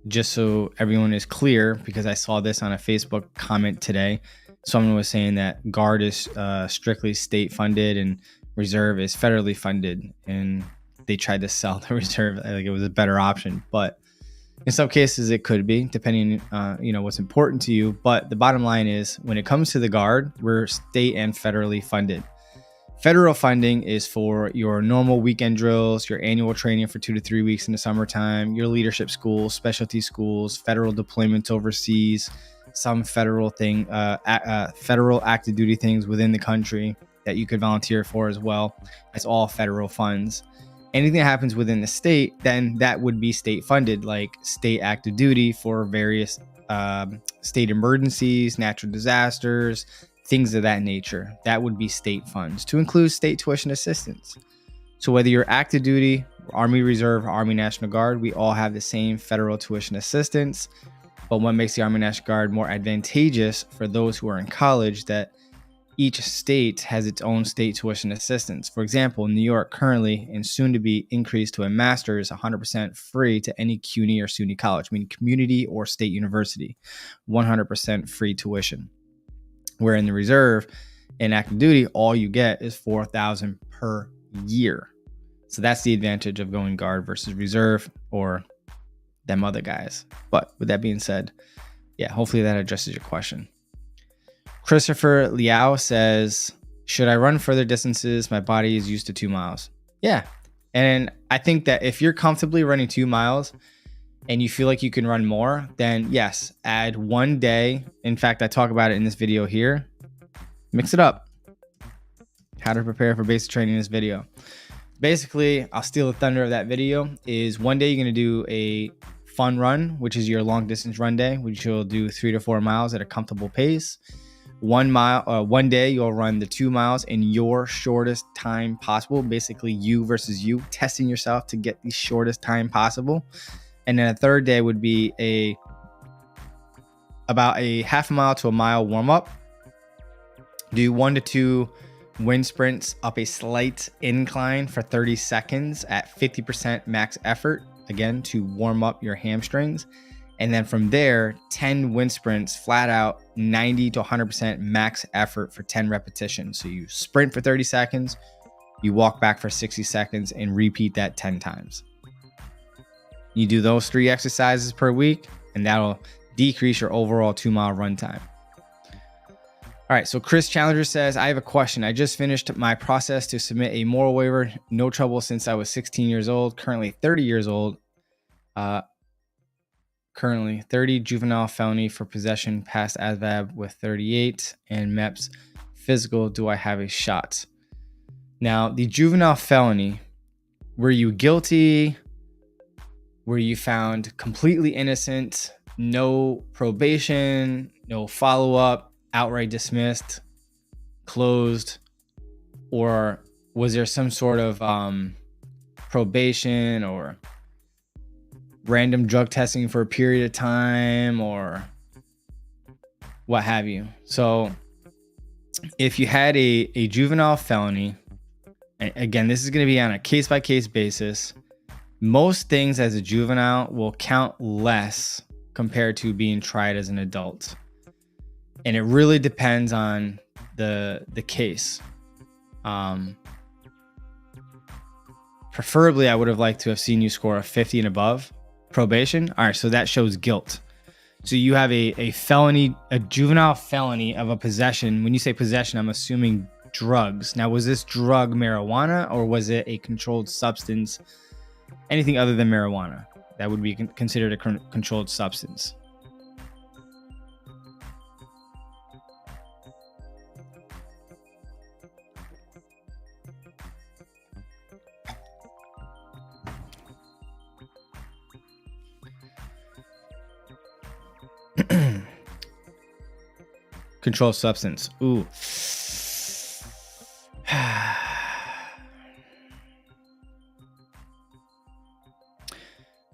just so everyone is clear, because I saw this on a Facebook comment today, someone was saying that Guard is strictly state funded and Reserve is federally funded, and they tried to sell the Reserve like it was a better option. But in some cases it could be, depending on what's important to you. But the bottom line is, when it comes to the Guard, we're state and federally funded. Federal funding is for your normal weekend drills, your annual training for 2 to 3 weeks in the summertime, your leadership schools, specialty schools, federal deployments overseas, some federal active duty things within the country that you could volunteer for as well. That's all federal funds. Anything that happens within the state, then that would be state funded, like state active duty for various state emergencies, natural disasters, things of that nature. That would be state funds, to include state tuition assistance. So whether you're active duty, Army Reserve, Army National Guard, we all have the same federal tuition assistance. But what makes the Army National Guard more advantageous for those who are in college, that each state has its own state tuition assistance. For example, New York currently, and soon to be increased to a master's, 100% free to any CUNY or SUNY college, meaning community or state university, 100% free tuition. Where in the Reserve and active duty, all you get is $4,000 per year. So that's the advantage of going Guard versus Reserve, or them other guys. But with that being said, yeah, hopefully that addresses your question. Christopher Liao says, should I run further distances? My body is used to 2 miles. Yeah. And I think that if you're comfortably running 2 miles and you feel like you can run more, then yes, add 1 day. In fact, I talk about it in this video here. Mix it up. How to prepare for basic training in this video. Basically, I'll steal the thunder of that video. Is 1 day you're going to do a fun run, which is your long distance run day, which you'll do 3 to 4 miles at a comfortable pace. 1 day you'll run the 2 miles in your shortest time possible. Basically, you versus you, testing yourself to get the shortest time possible. And then a third day would be about a half a mile to a mile warm up. Do 1 to 2 wind sprints up a slight incline for 30 seconds at 50% max effort, again, to warm up your hamstrings. And then from there, 10 wind sprints flat out, 90 to 100% max effort for 10 repetitions. So you sprint for 30 seconds, you walk back for 60 seconds, and repeat that 10 times. You do those 3 exercises per week, and that'll decrease your overall 2 mile run time. All right, so Chris Challenger says, I have a question. I just finished my process to submit a moral waiver. No trouble since I was 16 years old, currently 30 years old. Currently 30, juvenile felony for possession, past Asvab with 38, and MEPS physical. Do I have a shot? Now, the juvenile felony, were you guilty? Were you found completely innocent? No probation, no follow-up, outright dismissed, closed? Or was there some sort of probation or random drug testing for a period of time or what have you. So if you had a juvenile felony, and again, this is going to be on a case-by-case basis, most things as a juvenile will count less compared to being tried as an adult. And it really depends on the case. Preferably, I would have liked to have seen you score a 50 and above probation. All right, so that shows guilt. So you have a felony, a juvenile felony of a possession. When you say possession, I'm assuming drugs. Now, was this drug marijuana or was it a controlled substance? Anything other than marijuana that would be considered a controlled substance. Controlled substance. Ooh.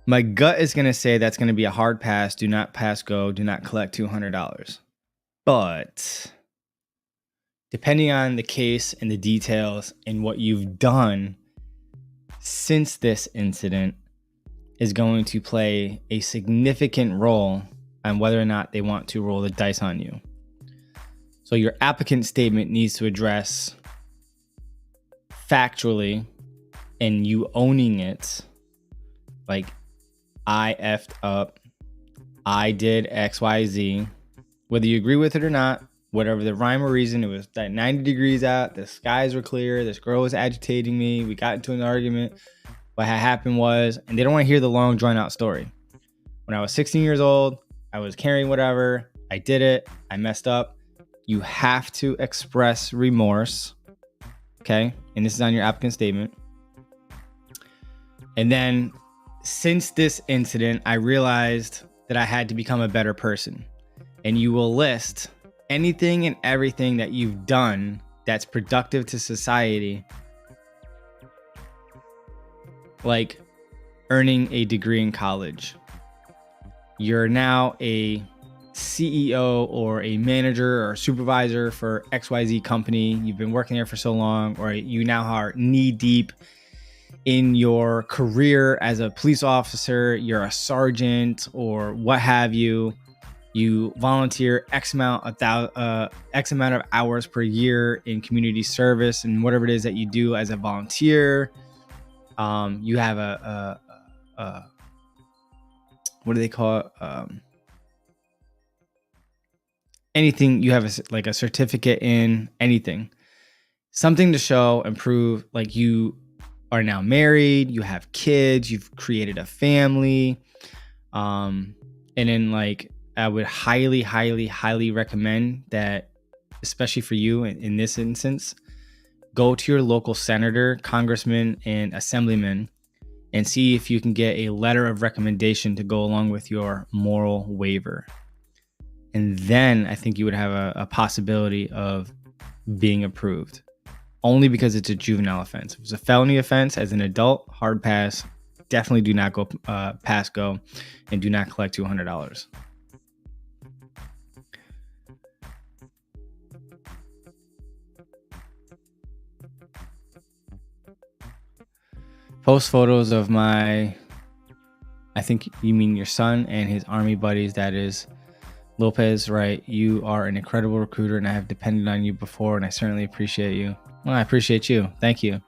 My gut is going to say that's going to be a hard pass. Do not pass go. Do not collect $200. But depending on the case and the details and what you've done since this incident is going to play a significant role on whether or not they want to roll the dice on you. So your applicant statement needs to address factually and you owning it, like, I effed up, I did XYZ, whether you agree with it or not, whatever the rhyme or reason, it was that 90 degrees out, the skies were clear, this girl was agitating me, we got into an argument, what had happened was, and they don't want to hear the long drawn out story. When I was 16 years old, I was carrying whatever, I did it, I messed up. You have to express remorse, okay? And this is on your applicant statement. And then since this incident, I realized that I had to become a better person. And you will list anything and everything that you've done that's productive to society, like earning a degree in college. You're now a CEO or a manager or supervisor for XYZ company. You've been working there for so long, or you now are knee deep in your career as a police officer, you're a sergeant or what have you. You volunteer X amount of hours per year in community service and whatever it is that you do as a volunteer. You have a what do they call it? Anything, you have like a certificate in anything, something to show and prove like you are now married, you have kids, you've created a family. And then like, I would highly, highly, highly recommend that, especially for you in this instance, go to your local senator, congressman, and assemblyman and see if you can get a letter of recommendation to go along with your moral waiver. And then I think you would have a possibility of being approved. Only because it's a juvenile offense. If it's a felony offense as an adult, hard pass. Definitely do not go pass go, and do not collect $200. Post photos of my, I think you mean your son and his army buddies. That is Lopez, right? You are an incredible recruiter, and I have depended on you before, and I certainly appreciate you. Well, I appreciate you. Thank you.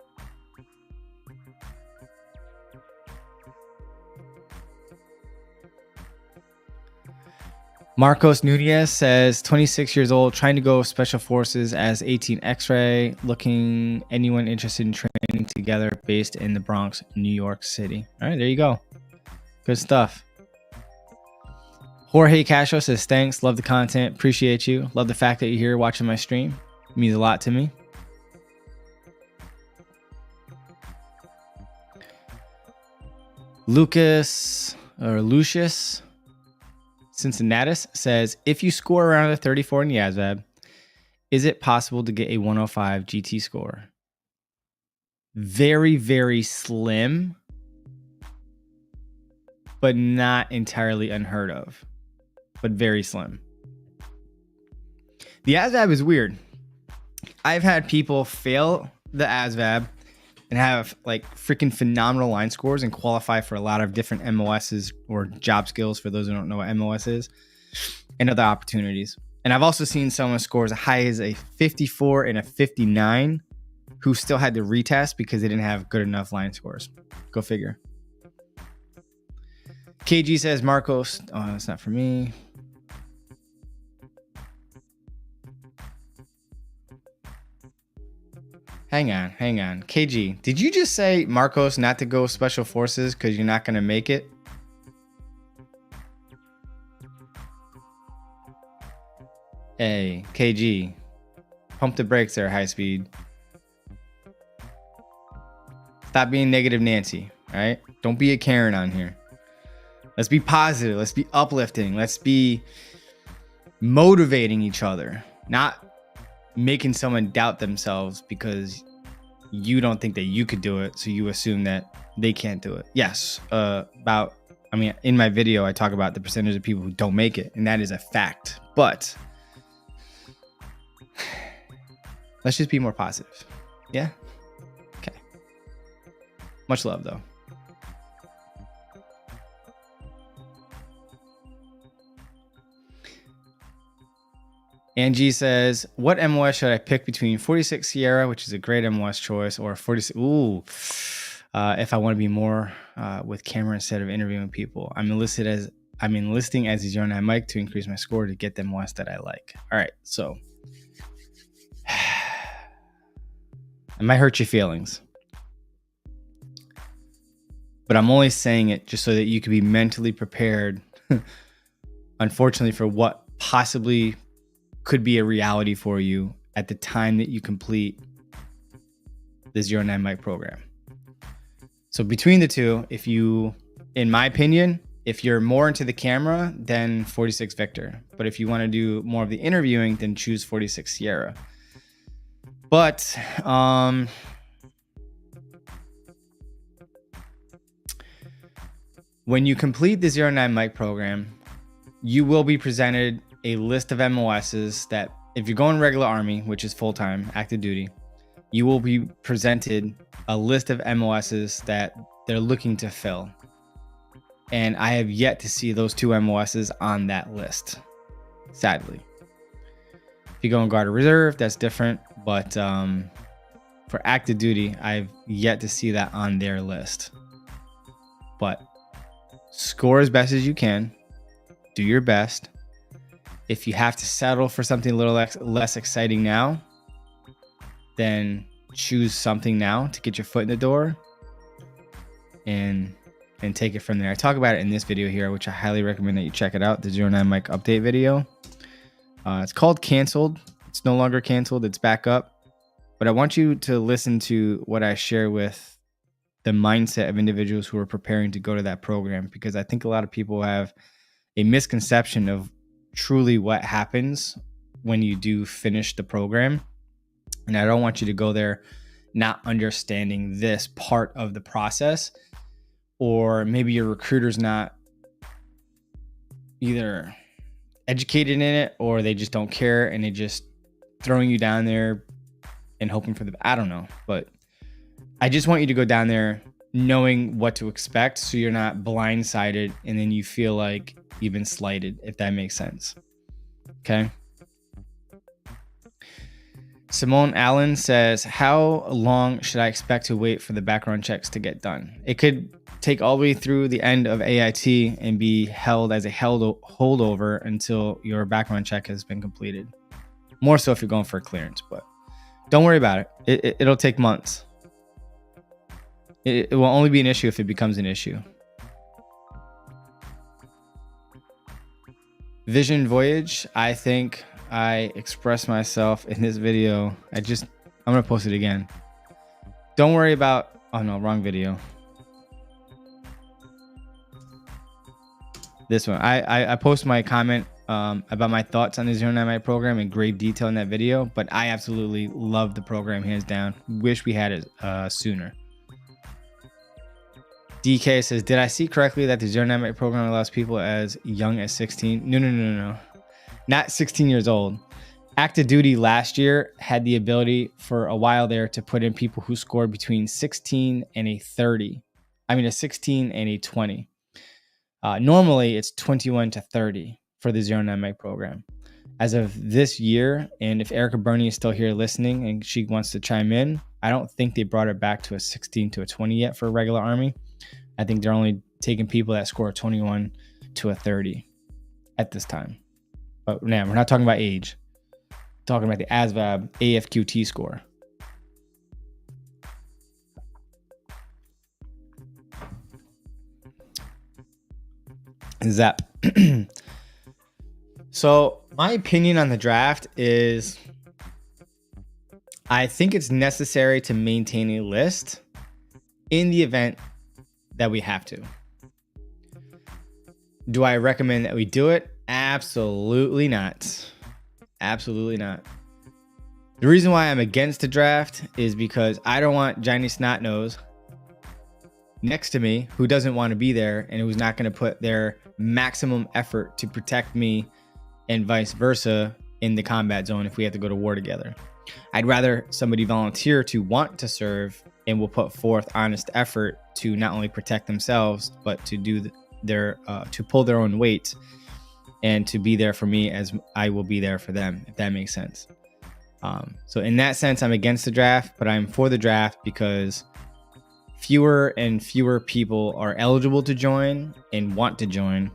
Marcos Nunez says, 26 years old, trying to go special forces as 18 X-ray, looking anyone interested in training together, based in the Bronx, New York City. All right, there you go. Good stuff. Jorge Castro says, thanks, love the content, appreciate you. Love the fact that you're here watching my stream. It means a lot to me. Lucius Cincinnatus says, if you score around a 34 in the Asvab, is it possible to get a 105 GT score? Very, very slim. but not entirely unheard of, but very slim. The Asvab is weird. I've had people fail the Asvab and have like freaking phenomenal line scores and qualify for a lot of different MOSs or job skills, for those who don't know what MOS is, and other opportunities. And I've also seen someone score as high as a 54 and a 59 who still had to retest because they didn't have good enough line scores. Go figure. KG says, Marcos, oh, that's not for me. Hang on. KG, did you just say, Marcos, not to go special forces because you're not going to make it? Hey, KG, pump the brakes there, high speed. Stop being negative Nancy, all right? Don't be a Karen on here. Let's be positive. Let's be uplifting. Let's be motivating each other, not making someone doubt themselves because you don't think that you could do it, so you assume that they can't do it. Yes, in my video, I talk about the percentage of people who don't make it, and that is a fact. But let's just be more positive. Yeah? Okay. Much love, though. Angie says, what MOS should I pick between 46 Sierra, which is a great MOS choice, or 46? Ooh, if I want to be more with camera instead of interviewing people. I'm enlisting as a 09 mic to increase my score to get the MOS that I like. All right, so it might hurt your feelings, but I'm only saying it just so that you can be mentally prepared, unfortunately, for what possibly could be a reality for you at the time that you complete the 09 mic program. So between the two, in my opinion, if you're more into the camera, then 46 Victor. But if you want to do more of the interviewing, then choose 46 Sierra. But when you complete the 09 mic program, you will be presented a list of MOSs that, if you're going regular Army, which is full-time, active duty, you will be presented a list of MOSs that they're looking to fill. And I have yet to see those two MOSs on that list, sadly. If you go in Guard or Reserve, that's different. But for active duty, I've yet to see that on their list. But score as best as you can. Do your best. If you have to settle for something a little less exciting now, then choose something now to get your foot in the door and take it from there. I talk about it in this video here, which I highly recommend that you check it out, the 09 mic update video. It's called Canceled. It's no longer canceled. It's back up. But I want you to listen to what I share with the mindset of individuals who are preparing to go to that program, because I think a lot of people have a misconception of truly what happens when you do finish the program. And I don't want you to go there not understanding this part of the process, or maybe your recruiter's not either educated in it or they just don't care and they just throwing you down there and hoping for I don't know. But I just want you to go down there knowing what to expect, so you're not blindsided and then you feel like you've been slighted, if that makes sense. Okay. Simone Allen says, how long should I expect to wait for the background checks to get done? It could take all the way through the end of AIT and be held as a holdover until your background check has been completed. More so if you're going for a clearance, but don't worry about it. It'll take months. It will only be an issue if it becomes an issue. Vision Voyage, I think I expressed myself in this video. I'm gonna post it again. Don't worry about, oh no, wrong video. This one, I post my comment about my thoughts on the 09 mic program in grave detail in that video, but I absolutely love the program, hands down. Wish we had it sooner. DK says, did I see correctly that the 09 program allows people as young as 16? No. Not 16 years old. Active duty last year had the ability for a while there to put in people who scored between 16 and a 30. I mean, a 16 and a 20. Normally, it's 21 to 30 for the 09 program. As of this year, and if Erica Burney is still here listening and she wants to chime in, I don't think they brought it back to a 16 to a 20 yet for regular Army. I think they're only taking people that score a 21 to a 30 at this time. But man, we're not talking about age. We're talking about the Asvab AFQT score. Zap. So my opinion on the draft is I think it's necessary to maintain a list in the event that we have to. Do I recommend that we do it? Absolutely not. Absolutely not. The reason why I'm against the draft is because I don't want Johnny Snotnose next to me who doesn't want to be there and who's not going to put their maximum effort to protect me and vice versa in the combat zone if we have to go to war together. I'd rather somebody volunteer to want to serve and will put forth honest effort to not only protect themselves, but to do to pull their own weight and to be there for me as I will be there for them, if that makes sense. So in that sense, I'm against the draft, but I'm for the draft because fewer and fewer people are eligible to join and want to join.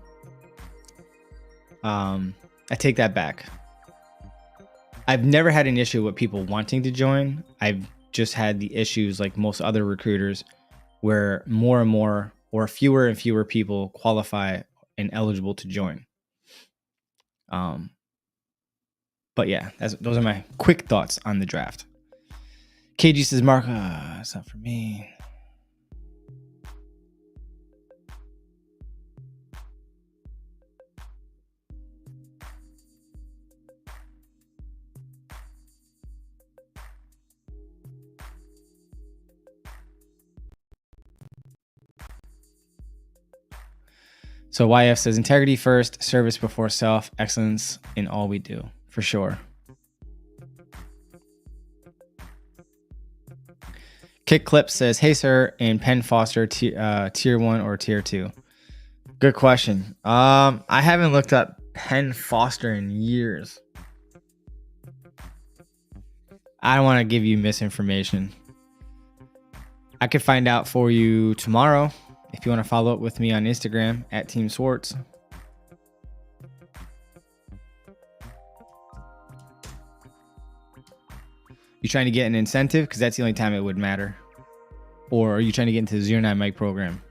I take that back. I've never had an issue with people wanting to join. I've just had the issues like most other recruiters where more and more or fewer and fewer people qualify and eligible to join. But yeah, those are my quick thoughts on the draft. KG says, Mark, it's not for me. So YF says, integrity first, service before self, excellence in all we do, for sure. Kick Clip says, hey, sir, in Penn Foster, tier 1 or tier 2? Good question. I haven't looked up Penn Foster in years. I don't want to give you misinformation. I could find out for you tomorrow. If you want to follow up with me on Instagram at Team SWARTZ. You trying to get an incentive? Because that's the only time it would matter. Or are you trying to get into the 09 mic program?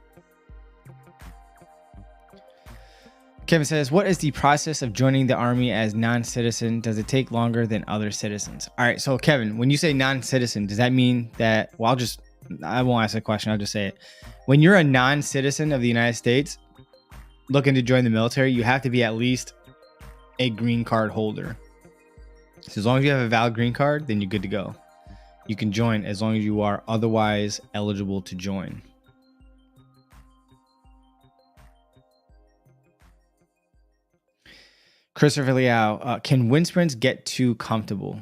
Kevin says, what is the process of joining the Army as non-citizen? Does it take longer than other citizens? All right. So Kevin, when you say non-citizen, does that mean that, well, I won't ask a question. I'll just say it. When you're a non-citizen of the United States looking to join the military, you have to be at least a green card holder. So as long as you have a valid green card, then you're good to go. You can join as long as you are otherwise eligible to join. Christopher Liao, can wind sprints get too comfortable?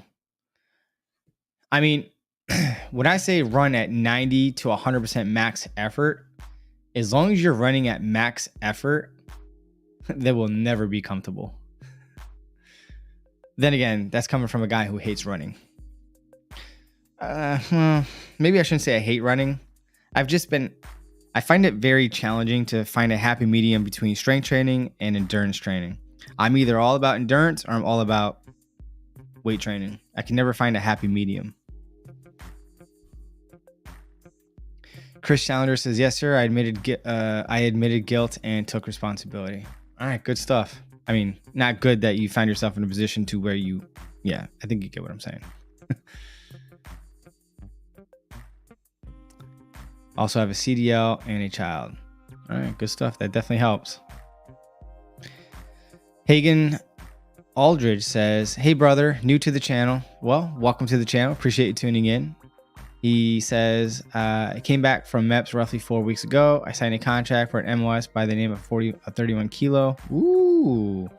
I mean, when I say run at 90 to 100% max effort, as long as you're running at max effort, they will never be comfortable. Then again, that's coming from a guy who hates running. Well, maybe I shouldn't say I hate running. I find it very challenging to find a happy medium between strength training and endurance training. I'm either all about endurance or I'm all about weight training. I can never find a happy medium. Chris Challenger says, yes, sir. I admitted guilt and took responsibility. All right, good stuff. I mean, not good that you find yourself in a position to where I think you get what I'm saying. Also have a CDL and a child. All right, good stuff. That definitely helps. Hagen Aldridge says, hey, brother, new to the channel. Well, welcome to the channel. Appreciate you tuning in. He says, I came back from MEPS roughly 4 weeks ago. I signed a contract for an MOS by the name of 31 Kilo. Ooh,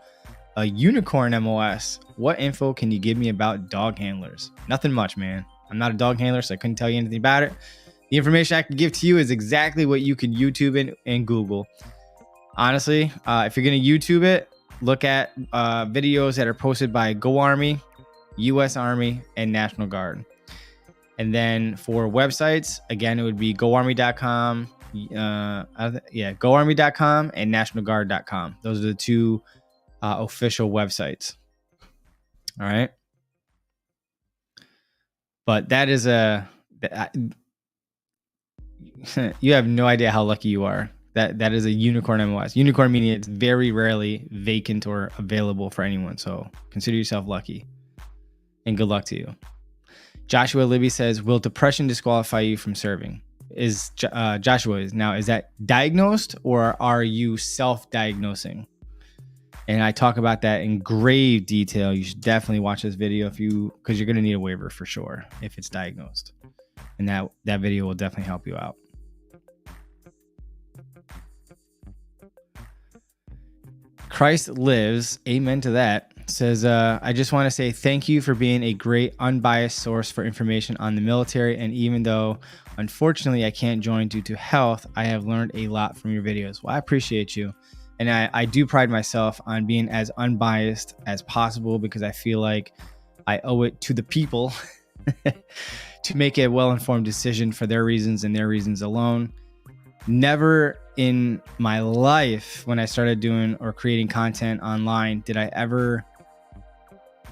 a unicorn MOS. What info can you give me about dog handlers? Nothing much, man. I'm not a dog handler, so I couldn't tell you anything about it. The information I can give to you is exactly what you can YouTube and Google. Honestly, if you're going to YouTube it, look at videos that are posted by Go Army, U.S. Army, and National Guard. And then for websites, again, it would be goarmy.com, goarmy.com and nationalguard.com. Those are the two official websites. All right. But that is you have no idea how lucky you are. That is a unicorn MOS. Unicorn meaning it's very rarely vacant or available for anyone. So consider yourself lucky and good luck to you. Joshua Libby says, will depression disqualify you from serving? Joshua is that diagnosed or are you self-diagnosing? And I talk about that in grave detail. You should definitely watch this video because you're going to need a waiver for sure if it's diagnosed. And that video will definitely help you out. Christ lives. Amen to that. Says, I just want to say thank you for being a great unbiased source for information on the military. And even though, unfortunately, I can't join due to health, I have learned a lot from your videos. Well, I appreciate you. And I do pride myself on being as unbiased as possible because I feel like I owe it to the people to make a well-informed decision for their reasons and their reasons alone. Never in my life when I started doing or creating content online did I ever,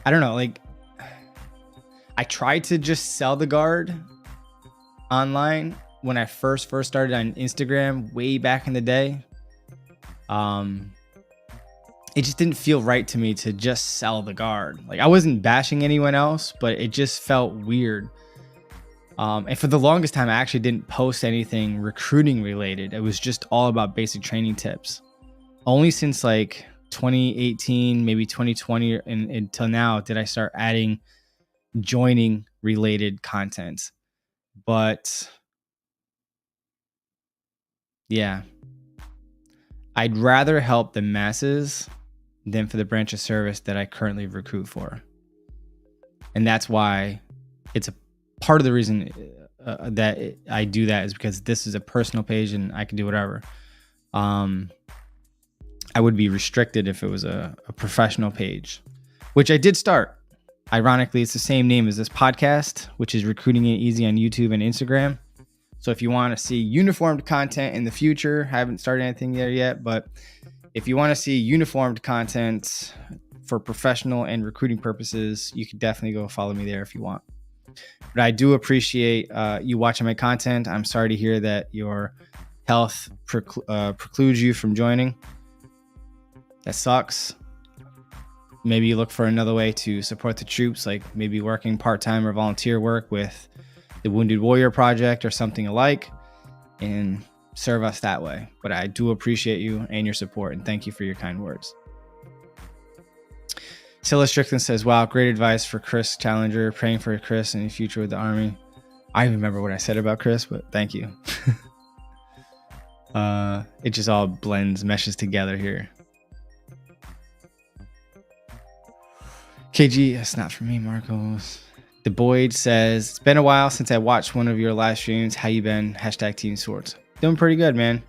I don't know, like I tried to just sell the guard online when I first started on Instagram way back in the day. It just didn't feel right to me to just sell the guard. Like I wasn't bashing anyone else, but it just felt weird. And for the longest time, I actually didn't post anything recruiting related. It was just all about basic training tips. Only since like 2018, maybe 2020 and until now did I start adding joining related content. But yeah, I'd rather help the masses than for the branch of service that I currently recruit for. And that's why it's a part of the reason that I do that is because this is a personal page and I can do whatever. I would be restricted if it was a professional page, which I did start. Ironically, it's the same name as this podcast, which is Recruiting It Easy on YouTube and Instagram. So if you want to see uniformed content in the future, I haven't started anything there yet, but if you want to see uniformed content for professional and recruiting purposes, you can definitely go follow me there if you want. But I do appreciate you watching my content. I'm sorry to hear that your health precludes you from joining. That sucks. Maybe you look for another way to support the troops, like maybe working part-time or volunteer work with the Wounded Warrior Project or something alike, and serve us that way. But I do appreciate you and your support, and thank you for your kind words. Scylla Strickland says, wow, great advice for Chris Challenger, praying for Chris in the future with the Army. I don't even remember what I said about Chris, but thank you. It just all meshes together here. KG, that's not for me, Marcos. The Boyd says, it's been a while since I watched one of your live streams. How you been? Hashtag Team Swords. Doing pretty good, man.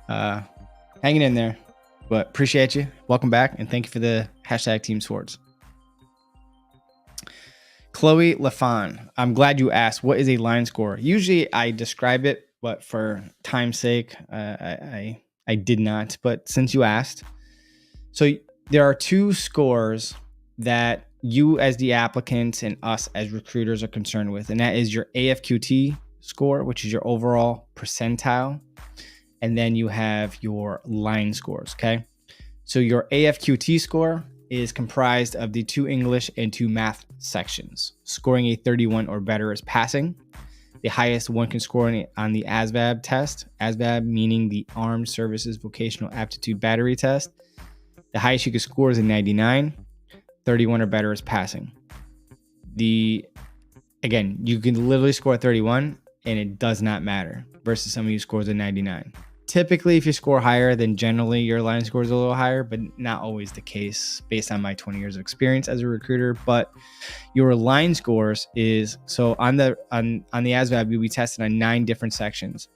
Hanging in there. But appreciate you. Welcome back. And thank you for the hashtag Team Swords. Chloe Lafon, I'm glad you asked. What is a line score? Usually I describe it, but for time's sake, I did not. But since you asked, so there are two scores that you as the applicant and us as recruiters are concerned with. And that is your AFQT score, which is your overall percentile. And then you have your line scores, okay? So your AFQT score is comprised of the 2 English and 2 math sections. Scoring a 31 or better is passing. The highest one can score on the Asvab test. Asvab meaning the Armed Services Vocational Aptitude Battery Test. The highest you can score is a 99. 31 or better is passing. The again, you can literally score 31 and it does not matter versus somebody who scores a 99. Typically, if you score higher, then generally your line score is a little higher, but not always the case based on my 20 years of experience as a recruiter. But your line scores is, so on the Asvab, you'll be tested on 9 different sections: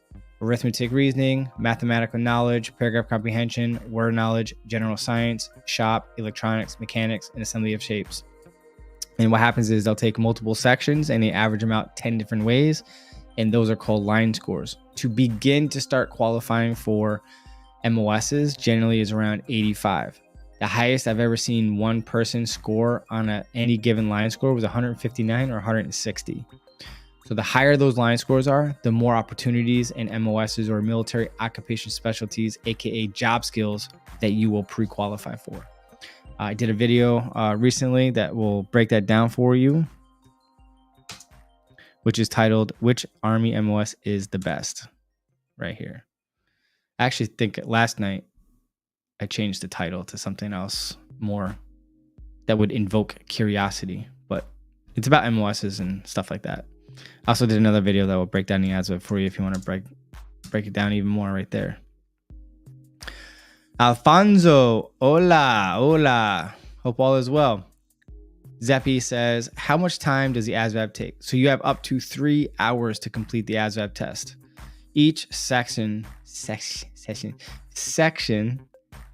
arithmetic, reasoning, mathematical knowledge, paragraph comprehension, word knowledge, general science, shop, electronics, mechanics, and assembly of shapes. And what happens is they'll take multiple sections and they average them out 10 different ways. And those are called line scores. To begin to start qualifying for MOSs generally is around 85. The highest I've ever seen one person score on any given line score was 159 or 160. So the higher those line scores are, the more opportunities in MOSs or military occupation specialties, aka job skills, that you will pre-qualify for. I did a video recently that will break that down for you, which is titled, "Which Army MOS is the Best?" right here. I actually think last night I changed the title to something else more that would invoke curiosity, but it's about MOSs and stuff like that. I also did another video that will break down the Asvab for you if you want to break it down even more right there. Alfonso, hola. Hope all is well. Zeppi says, how much time does the Asvab take? So you have up to 3 hours to complete the Asvab test. Each section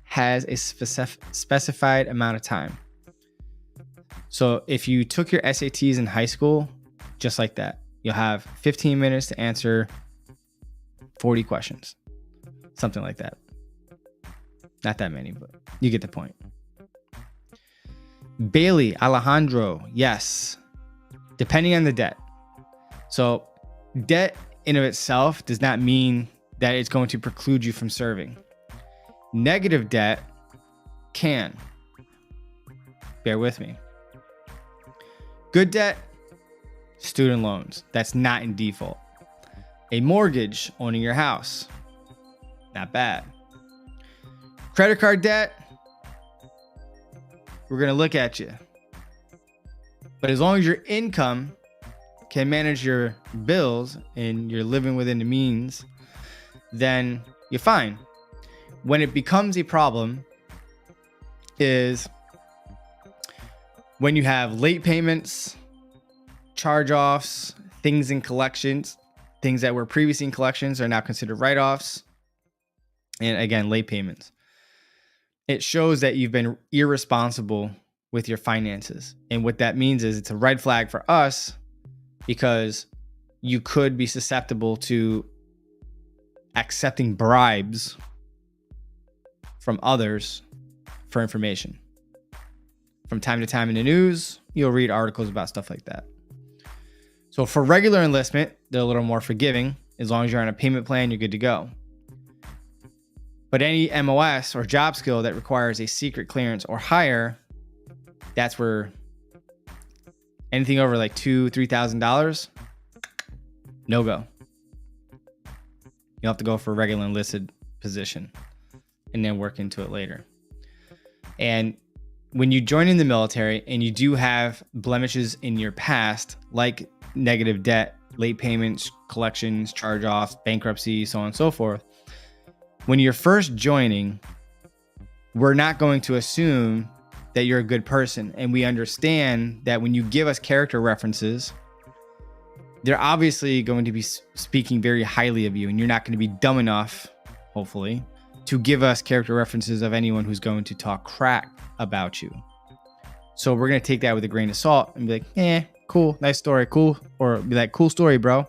has a specified amount of time. So if you took your SATs in high school, just like that, you'll have 15 minutes to answer 40 questions, something like that. Not that many, but you get the point. Bailey, Alejandro, yes. Depending on the debt. So debt in of itself does not mean that it's going to preclude you from serving. Negative debt can. Bear with me. Good debt, student loans. That's not in default. A mortgage, owning your house. Not bad. Credit card debt, we're going to look at you. But as long as your income can manage your bills and you're living within the means, then you're fine. When it becomes a problem is when you have late payments, charge-offs, things in collections, things that were previously in collections are now considered write-offs. And again, late payments. It shows that you've been irresponsible with your finances. And what that means is it's a red flag for us because you could be susceptible to accepting bribes from others for information. From time to time in the news, you'll read articles about stuff like that. So for regular enlistment, they're a little more forgiving. As long as you're on a payment plan, you're good to go. But any MOS or job skill that requires a secret clearance or higher, that's where anything over like $2,000-$3,000, no go. You'll have to go for a regular enlisted position and then work into it later. And when you join in the military and you do have blemishes in your past, like negative debt, late payments, collections, charge-offs, bankruptcy, so on and so forth, when you're first joining, we're not going to assume that you're a good person. And we understand that when you give us character references, they're obviously going to be speaking very highly of you, and you're not going to be dumb enough, hopefully, to give us character references of anyone who's going to talk crap about you. So we're going to take that with a grain of salt and be like, cool, nice story, cool. Or be like, cool story, bro.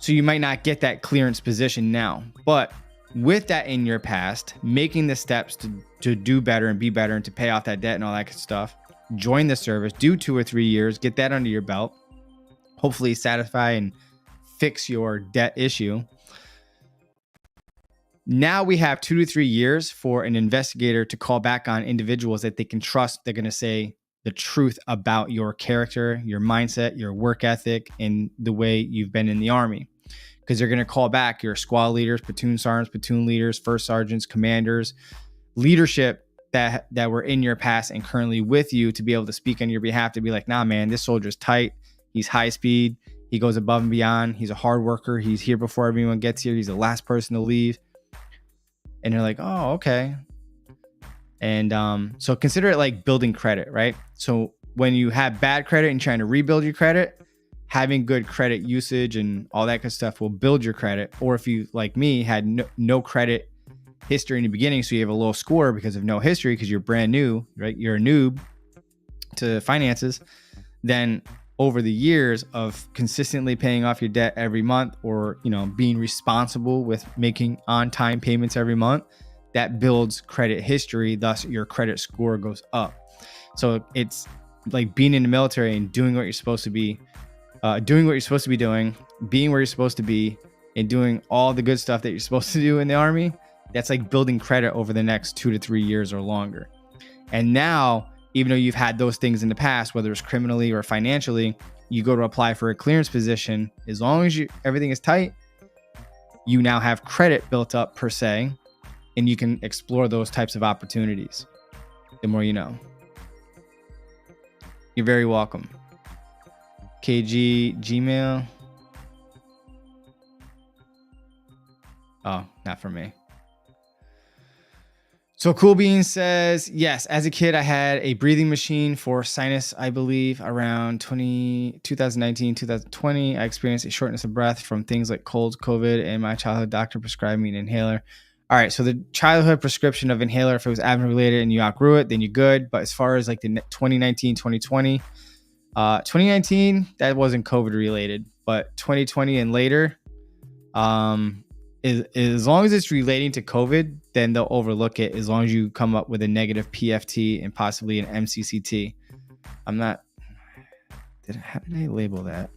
So you might not get that clearance position now, but with that in your past, making the steps to do better and be better and to pay off that debt and all that good stuff, join the service, do 2 or 3 years, get that under your belt, hopefully satisfy and fix your debt issue. Now we have 2 to 3 years for an investigator to call back on individuals that they can trust. They're going to say the truth about your character, your mindset, your work ethic, and the way you've been in the Army. Because they're going to call back your squad leaders, platoon sergeants, platoon leaders, first sergeants, commanders, leadership that were in your past and currently with you to be able to speak on your behalf, to be like, nah, man, this soldier's tight. He's high speed. He goes above and beyond. He's a hard worker. He's here before everyone gets here. He's the last person to leave. And you're like, oh, okay. And so consider it like building credit, right? So when you have bad credit and trying to rebuild your credit, having good credit usage and all that good stuff will build your credit. Or if you, like me, had no credit history in the beginning, so you have a low score because of no history, because you're brand new, right? You're a noob to finances. Then over the years of consistently paying off your debt every month, or, you know, being responsible with making on-time payments every month, that builds credit history. Thus, your credit score goes up. So it's like being in the military and doing what you're supposed to be, doing, being where you're supposed to be, and doing all the good stuff that you're supposed to do in the Army. That's like building credit over the next 2 to 3 years or longer. And now, even though you've had those things in the past, whether it's criminally or financially, you go to apply for a clearance position. As long as everything is tight, you now have credit built up per se, and you can explore those types of opportunities. The more you know. You're very welcome. KG Gmail. Oh, not for me. So Cool Beans says, yes, as a kid, I had a breathing machine for sinus, I believe, around 2019, 2020. I experienced a shortness of breath from things like colds, COVID, and my childhood doctor prescribed me an inhaler. All right, so the childhood prescription of inhaler, if it was asthma related and you outgrew it, then you're good. But as far as like the 2019, 2020, 2019, that wasn't COVID related, but 2020 and later, as long as it's relating to COVID, then they'll overlook it as long as you come up with a negative PFT and possibly an MCCT. How did I label that?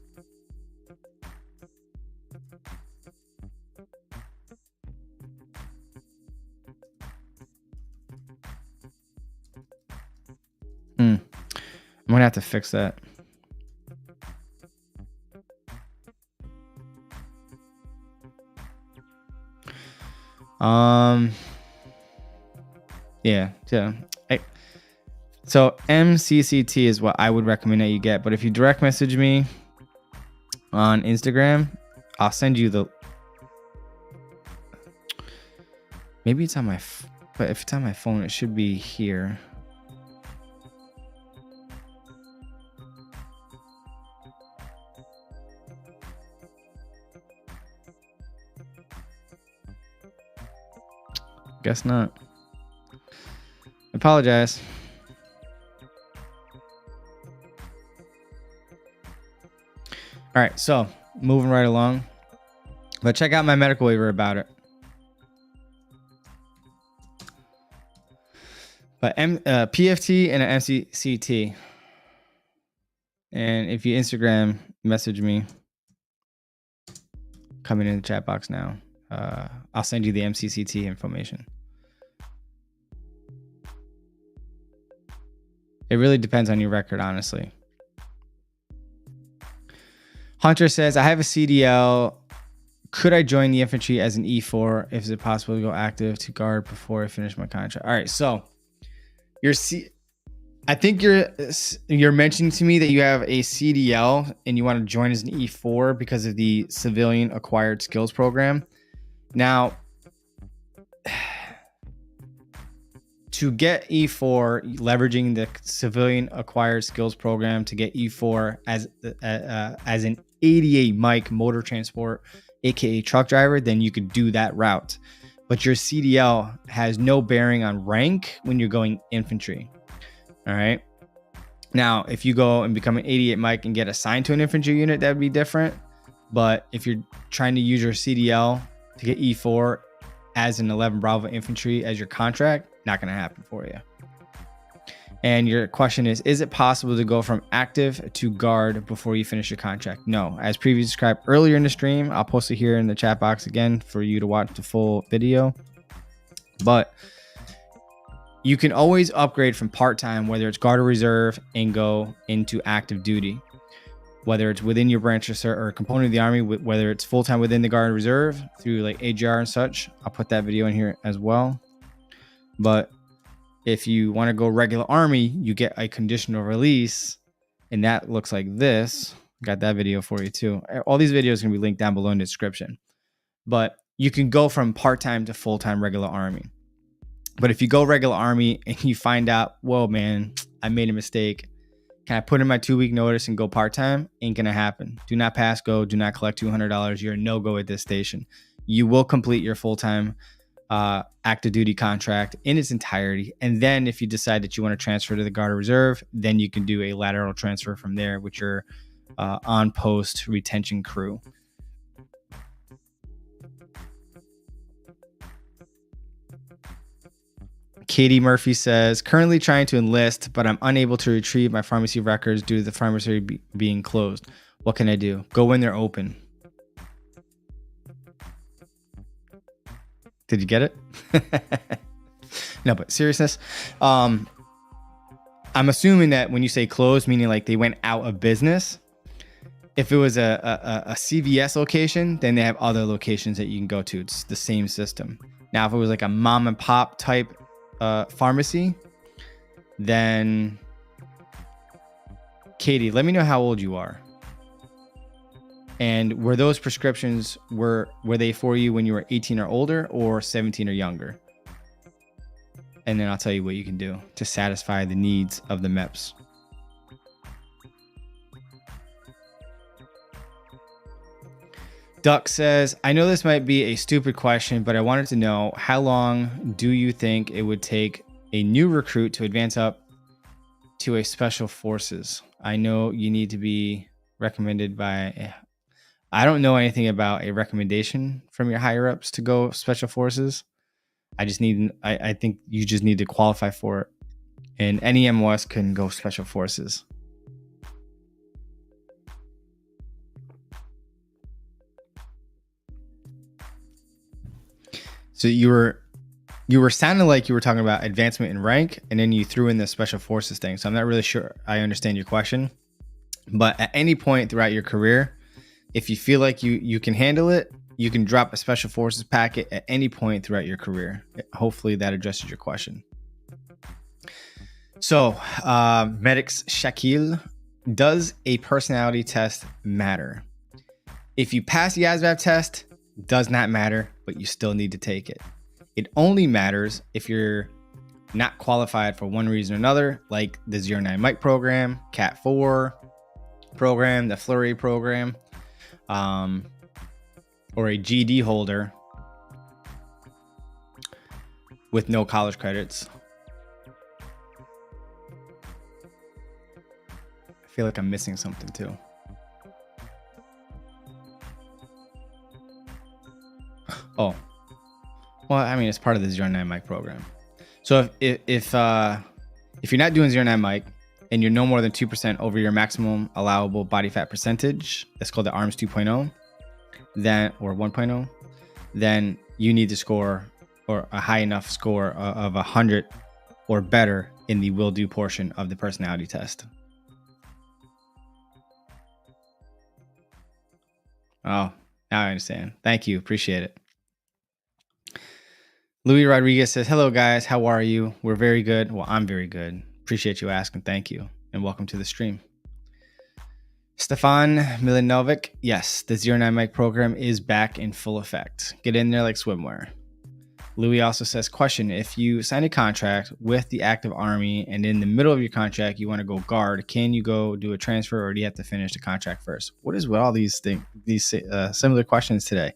I'm gonna have to fix that. So MCCT is what I would recommend that you get. But if you direct message me on Instagram, I'll send you the. Maybe it's on my. But if it's on my phone, it should be here. Guess not. Apologize. All right, so moving right along. But check out my medical waiver about it. But PFT and an MCCT. And if you Instagram message me, coming in the chat box now, I'll send you the MCCT information. It really depends on your record, honestly. Hunter says, I have a CDL. Could I join the infantry as an E4? If it's possible to go active to guard before I finish my contract? All right, so I think you're mentioning to me that you have a CDL and you want to join as an E4 because of the Civilian Acquired Skills Program. Now, to get E4, leveraging the Civilian Acquired Skills Program to get E4 as an 88 mic motor transport, aka truck driver, then you could do that route. But your CDL has no bearing on rank when you're going infantry. All right. Now, if you go and become an 88 mic and get assigned to an infantry unit, that would be different. But if you're trying to use your CDL to get E4 as an 11 Bravo infantry as your contract, not going to happen for you. And your question is it possible to go from active to guard before you finish your contract? No. As previously described earlier in the stream, I'll post it here in the chat box again for you to watch the full video. But you can always upgrade from part-time, whether it's guard or reserve, and go into active duty. Whether it's within your branch or a component of the Army, whether it's full-time within the guard and reserve through like AGR and such. I'll put that video in here as well. But If you want to go regular Army, you get a conditional release, and that looks like this. Got that video for you too. All these videos are going to be linked down below in the description. But you can go from part-time to full-time regular Army. But if you go regular Army and you find out, whoa, man, I made a mistake. Can I put in my 2-week notice and go part-time? Ain't going to happen. Do not pass go. Do not collect $200. You're a no-go at this station. You will complete your full-time active duty contract in its entirety. And then if you decide that you want to transfer to the Guard or Reserve, then you can do a lateral transfer from there with your on-post retention crew. Katie Murphy says, currently trying to enlist, but I'm unable to retrieve my pharmacy records due to the pharmacy being closed. What can I do? Go when they're open. Did you get it? No, but seriousness. I'm assuming that when you say closed, meaning like they went out of business. If it was a CVS location, then they have other locations that you can go to. It's the same system. Now, if it was like a mom and pop type pharmacy, then Katie, let me know how old you are. And were those prescriptions, were they for you when you were 18 or older or 17 or younger? And then I'll tell you what you can do to satisfy the needs of the MEPS. Duck says, I know this might be a stupid question, but I wanted to know, how long do you think it would take a new recruit to advance up to a special forces? I know you need to be recommended by, I don't know anything about a recommendation from your higher ups to go special forces. I think you just need to qualify for it. And any MOS can go special forces. So you were sounding like you were talking about advancement in rank, and then you threw in the special forces thing. So I'm not really sure I understand your question. But at any point throughout your career, if you feel like you can handle it, you can drop a special forces packet at any point throughout your career. Hopefully that addresses your question. So Medics Shakil, does a personality test matter? If you pass the Asvab test, does not matter, but you still need to take it. It only matters if you're not qualified for one reason or another, like the 09 Mike program, Cat 4 program, the Flurry program, or a GD holder with no college credits. I feel like I'm missing something too. Oh, well, I mean, it's part of the 09 Mike program. So if you're not doing 09 Mike and you're no more than 2% over your maximum allowable body fat percentage, that's called the ARMS 2.0, then, or 1.0, then you need to score, or a high enough score of 100 or better in the will do portion of the personality test. Oh, now I understand. Thank you. Appreciate it. Louis Rodriguez says, hello guys, how are you? We're very good. Well, I'm very good. Appreciate you asking. Thank you. And welcome to the stream. Stefan Milanovic, yes, the 09 Mike program is back in full effect. Get in there like swimwear. Louis also says, question, if you sign a contract with the active army and in the middle of your contract, you want to go guard, can you go do a transfer or do you have to finish the contract first? What is with all these things, these similar questions today?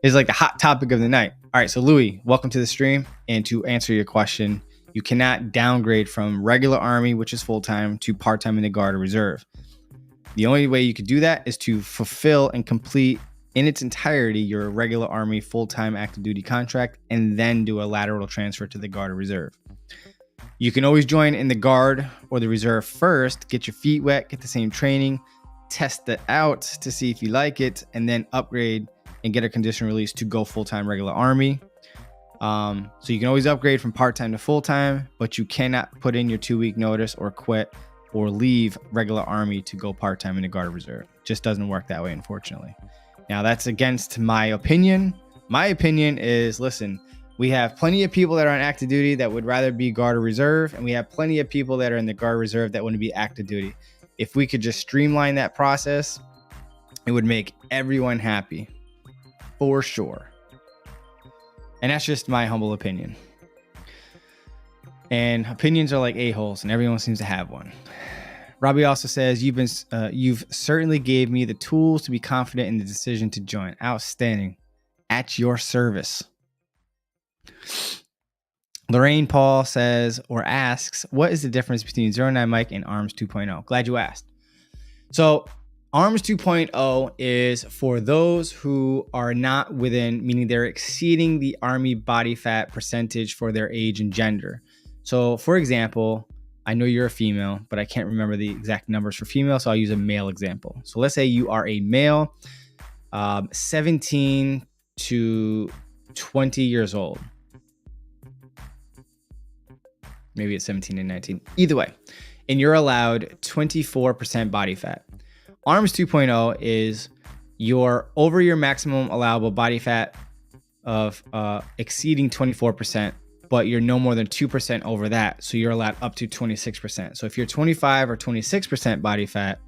It's like the hot topic of the night. All right, so Louis, welcome to the stream. And to answer your question, you cannot downgrade from regular army, which is full-time, to part-time in the Guard or Reserve. The only way you could do that is to fulfill and complete in its entirety your regular army full-time active duty contract and then do a lateral transfer to the Guard or Reserve. You can always join in the Guard or the Reserve first, get your feet wet, get the same training, test it out to see if you like it, and then upgrade and get a conditional release to go full-time regular army. So you can always upgrade from part-time to full-time, but you cannot put in your 2-week notice or quit or leave regular army to go part-time in the Guard or Reserve. Just doesn't work that way, unfortunately. Now that's against my opinion. My opinion is, listen, We have plenty of people that are on active duty that would rather be Guard or Reserve, and we have plenty of people that are in the Guard Reserve that want to be active duty. If we could just streamline that process, it would make everyone happy, for sure. And that's just my humble opinion. And opinions are like a-holes, and everyone seems to have one. Robbie also says, you've certainly gave me the tools to be confident in the decision to join. Outstanding. At your service. Lorraine Paul says or asks, what is the difference between 09 Mike and ARMS 2.0? Glad you asked. So ARMS 2.0 is for those who are not within, meaning they're exceeding the Army body fat percentage for their age and gender. So for example, I know you're a female, but I can't remember the exact numbers for female, so I'll use a male example. So let's say you are a male, 17 to 20 years old. Maybe it's 17 and 19. Either way, and you're allowed 24% body fat. ARMS 2.0 is you're over your maximum allowable body fat of exceeding 24%, but you're no more than 2% over that. So you're allowed up to 26%. So if you're 25 or 26% body fat,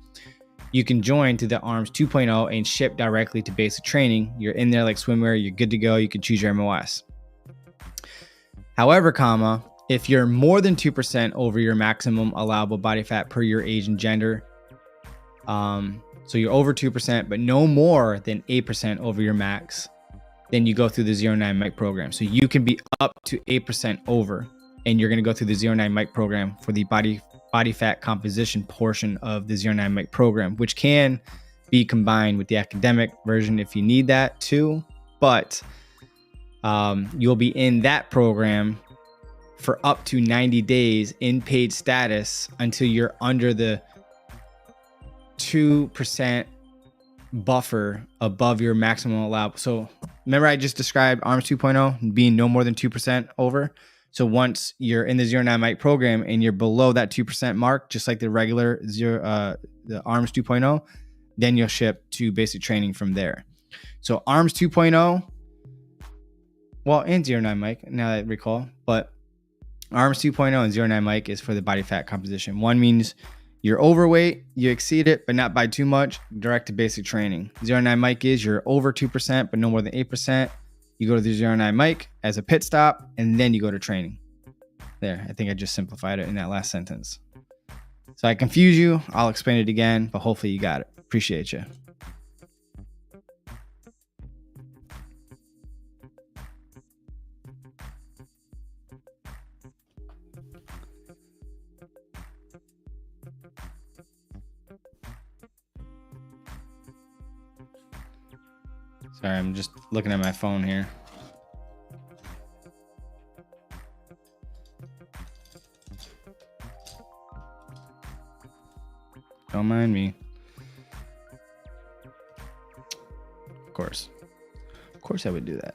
you can join to the ARMS 2.0 and ship directly to basic training. You're in there like swimwear, you're good to go. You can choose your MOS. However, if you're more than 2% over your maximum allowable body fat per your age and gender, so you're over 2%, but no more than 8% over your max, then you go through the 09 Mike program. So you can be up to 8% over, and you're going to go through the 09 Mike program for the body fat composition portion of the 09 Mike program, which can be combined with the academic version if you need that too. But you'll be in that program for up to 90 days in paid status until you're under the 2% buffer above your maximum allowable. So remember I just described ARMS 2.0 being no more than 2% over. So once you're in the 09 Mike program and you're below that 2% mark, just like the regular the ARMS 2.0, then you'll ship to basic training from there. So ARMS 2.0, well, and 09 Mike, now that I recall, but ARMS 2.0 and 09 Mike is for the body fat composition. One means you're overweight, you exceed it, but not by too much, direct to basic training. 09 Mike is you're over 2%, but no more than 8%. You go to the 09 Mike as a pit stop, and then you go to training. There, I think I just simplified it in that last sentence. So I confuse you, I'll explain it again, but hopefully you got it. Appreciate you. Sorry, I'm just looking at my phone here. Don't mind me. Of course. Of course I would do that.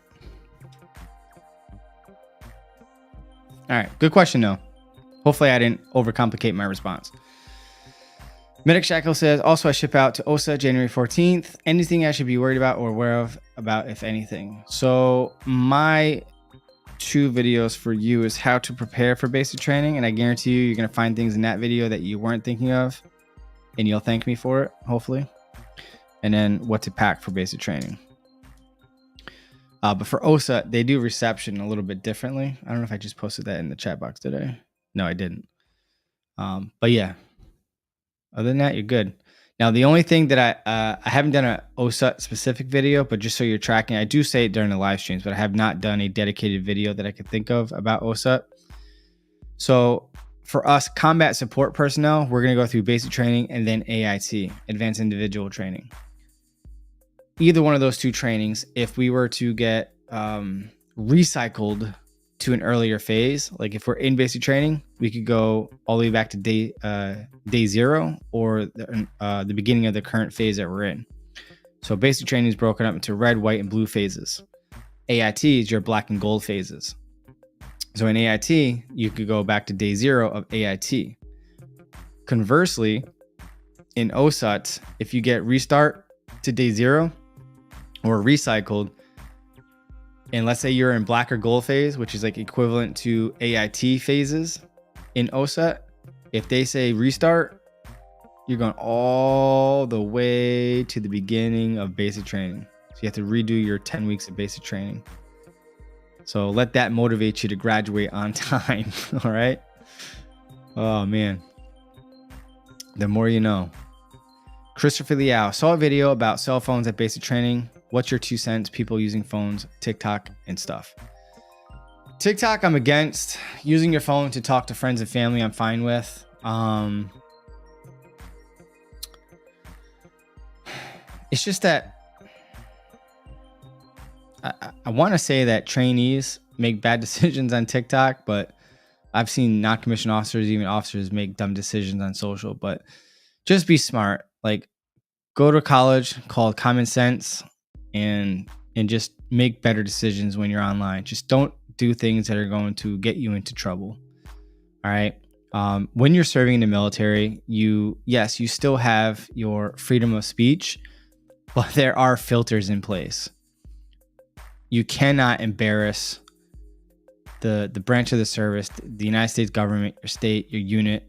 All right, good question though. Hopefully I didn't overcomplicate my response. Medic Shackle says, also I ship out to OSA January 14th. Anything I should be worried about or aware of about, if anything? So my 2 videos for you is how to prepare for basic training. And I guarantee you're going to find things in that video that you weren't thinking of. And you'll thank me for it, hopefully. And then what to pack for basic training. But for OSA, they do reception a little bit differently. I don't know if I just posted that in the chat box today. No, I didn't. But yeah. Other than that, you're good. Now, the only thing that I haven't done a OSA specific video, but just so you're tracking, I do say it during the live streams, but I have not done a dedicated video that I could think of about OSA. So for us combat support personnel, we're going to go through basic training and then AIT, advanced individual training. Either one of those 2 trainings, if we were to get recycled to an earlier phase, like if we're in basic training, we could go all the way back to day 0 or the beginning of the current phase that we're in. So basic training is broken up into red, white, and blue phases. AIT is your black and gold phases. So in AIT, you could go back to day 0 of AIT. Conversely, in OSUT, if you get restart to day 0 or recycled, and let's say you're in black or gold phase, which is like equivalent to AIT phases in OSAT, if they say restart, you're going all the way to the beginning of basic training. So you have to redo your 10 weeks of basic training. So let that motivate you to graduate on time. All right. Oh man. The more you know. Christopher Liao, saw a video about cell phones at basic training. What's your 2 cents? People using phones, TikTok and stuff. TikTok, I'm against. Using your phone to talk to friends and family, I'm fine with. It's just that I want to say that trainees make bad decisions on TikTok, but I've seen non-commissioned officers, even officers, make dumb decisions on social. But just be smart. Like, go to college called common sense and just make better decisions when you're online. Just don't do things that are going to get you into trouble. All right. When you're serving in the military, you still have your freedom of speech, but there are filters in place. You cannot embarrass the branch of the service, the United States government, your state, your unit,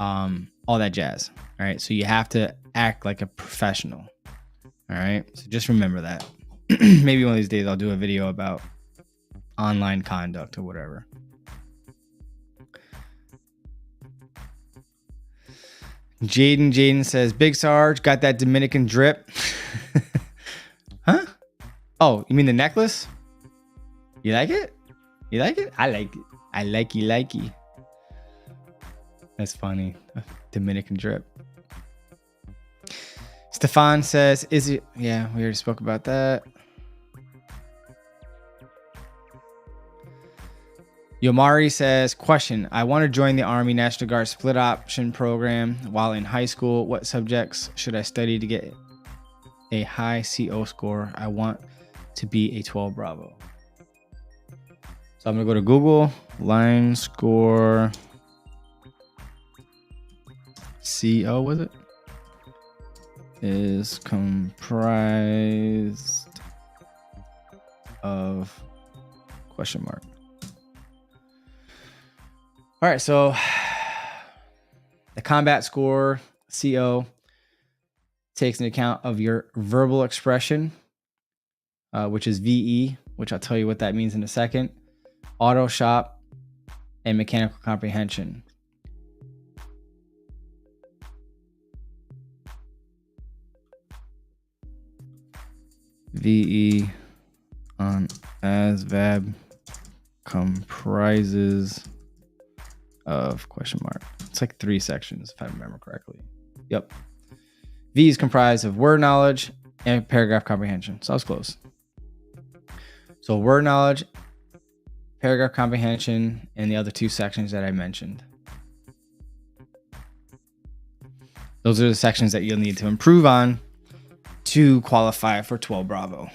all that jazz. All right. So you have to act like a professional. All right. So just remember that. Maybe one of these days I'll do a video about online conduct or whatever. Jaden says, Big Sarge, got that Dominican drip. Huh? Oh, you mean the necklace? You like it? You like it? I like it. I likey. That's funny. Dominican drip. Stefan says, is it? Yeah, we already spoke about that. Yomari says, question, I want to join the Army National Guard split option program while in high school. What subjects should I study to get a high CO score? I want to be a 12 Bravo. So I'm going to go to Google. Line score CO, was it? Is comprised of question mark. All right, so the combat score, CO, takes into account of your verbal expression, which is VE, which I'll tell you what that means in a second, auto shop, and mechanical comprehension. VE on Asvab comprises of question mark. It's like 3 sections if I remember correctly. Yep. V is comprised of word knowledge and paragraph comprehension. So I was close. So word knowledge, paragraph comprehension, and the other 2 sections that I mentioned. Those are the sections that you'll need to improve on to qualify for 12 Bravo.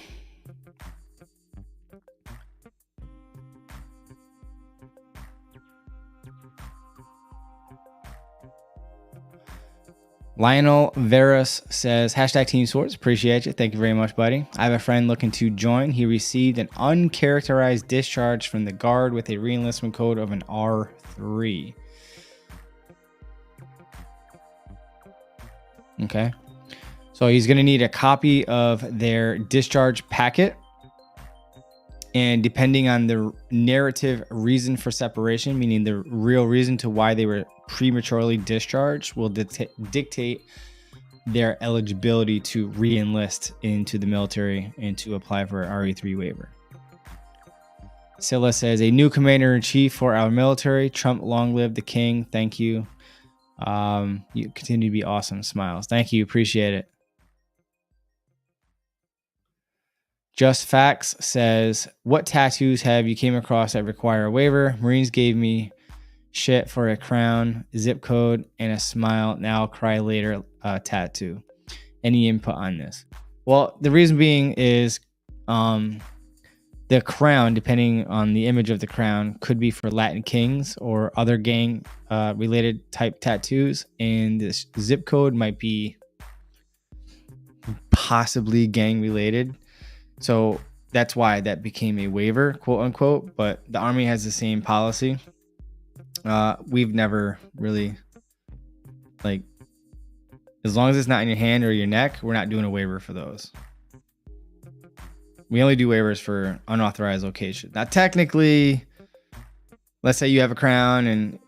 Lionel Veras says, hashtag Team Swords. Appreciate you. Thank you very much, buddy. I have a friend looking to join. He received an uncharacterized discharge from the Guard with a reenlistment code of an R3. Okay. So he's going to need a copy of their discharge packet. And depending on the narrative reason for separation, meaning the real reason to why they were prematurely discharged, will dictate their eligibility to re-enlist into the military and to apply for an RE3 waiver. Scylla says, a new commander-in-chief for our military. Trump, long live the king. Thank you. You continue to be awesome. Smiles. Thank you. Appreciate it. Just Facts says, what tattoos have you came across that require a waiver? Marines gave me shit for a crown, zip code, and a smile. Now I'll cry later tattoo. Any input on this? Well, the reason being is the crown, depending on the image of the crown, could be for Latin Kings or other gang related type tattoos. And this zip code might be possibly gang related. So that's why that became a waiver, quote unquote. But the Army has the same policy. We've never really, like, as long as it's not in your hand or your neck, we're not doing a waiver for those. We only do waivers for unauthorized location. Now, technically, let's say you have a crown, and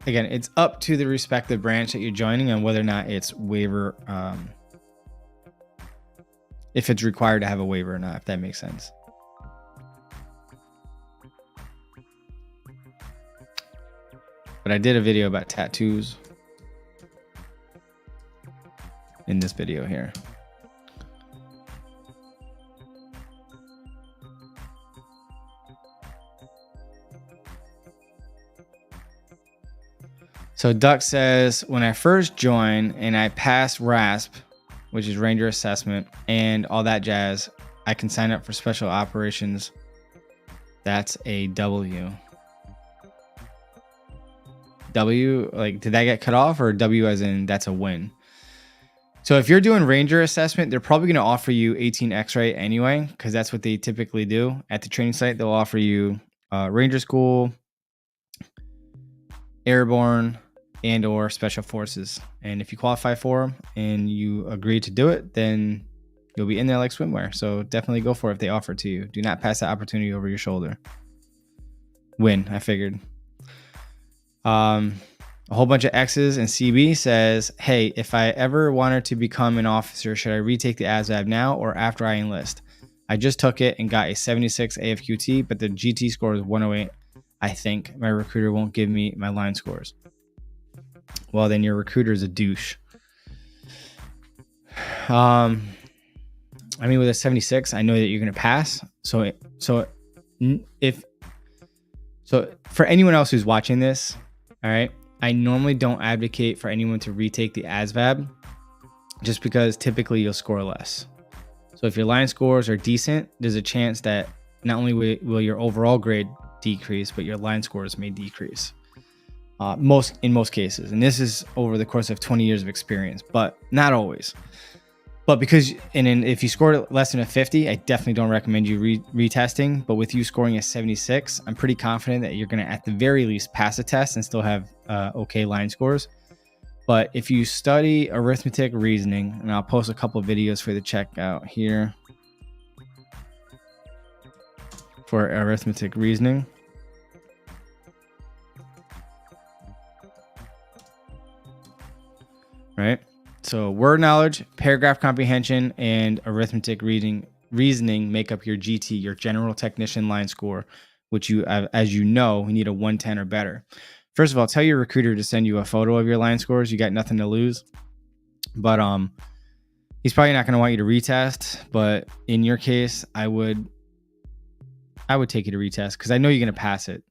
again, it's up to the respective branch that you're joining on whether or not it's waiver, if it's required to have a waiver or not, if that makes sense. But I did a video about tattoos in this video here. So Duck says, when I first joined and I passed RASP, which is Ranger Assessment, and all that jazz, I can sign up for special operations. That's a W. W, like, did that get cut off, or W as in that's a win? So if you're doing Ranger Assessment, they're probably going to offer you 18 X-ray anyway, because that's what they typically do at the training site. They'll offer you Ranger School, Airborne, and or Special Forces. And if you qualify for them and you agree to do it, then you'll be in there like swimwear. So definitely go for it if they offer it to you. Do not pass that opportunity over your shoulder. Win, I figured. A whole bunch of X's, and CB says, hey, if I ever wanted to become an officer, should I retake the Asvab now or after I enlist? I just took it and got a 76 AFQT, but the GT score is 108. I think my recruiter won't give me my line scores. Well, then your recruiter is a douche. I mean, with a 76, I know that you're going to pass. So for anyone else who's watching this, all right, I normally don't advocate for anyone to retake the Asvab, just because typically you'll score less. So if your line scores are decent, there's a chance that not only will your overall grade decrease, but your line scores may decrease. In most cases, and this is over the course of 20 years of experience, but not always. But if you scored less than a 50, I definitely don't recommend you retesting. But with you scoring a 76, I'm pretty confident that you're going to at the very least pass a test and still have okay line scores. But if you study arithmetic reasoning, and I'll post a couple of videos for you to check out here for arithmetic reasoning. Right? So word knowledge, paragraph comprehension, and arithmetic reasoning make up your GT, your general technician line score, which you, as you know, you need a 110 or better. First of all, tell your recruiter to send you a photo of your line scores. You got nothing to lose. But he's probably not going to want you to retest. But in your case, I would take you to retest because I know you're going to pass it.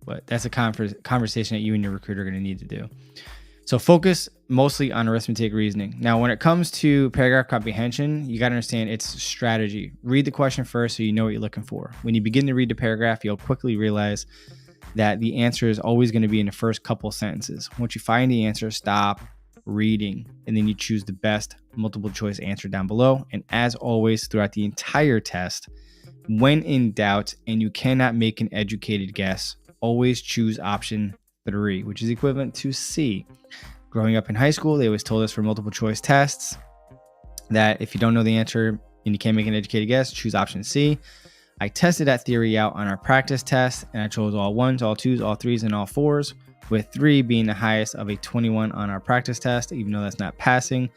But that's a conversation that you and your recruiter are going to need to do. So focus mostly on arithmetic reasoning. Now, when it comes to paragraph comprehension, you got to understand it's strategy. Read the question first so you know what you're looking for. When you begin to read the paragraph, you'll quickly realize that the answer is always going to be in the first couple sentences. Once you find the answer, stop reading, and then you choose the best multiple choice answer down below. And as always, throughout the entire test, when in doubt and you cannot make an educated guess, always choose option 3, which is equivalent to C. Growing up in high school, they always told us for multiple choice tests that if you don't know the answer and you can't make an educated guess, choose option C. I tested that theory out on our practice test, and I chose all 1s, all 2s, all 3s, and all 4s, with 3 being the highest of a 21 on our practice test. Even though that's not passing,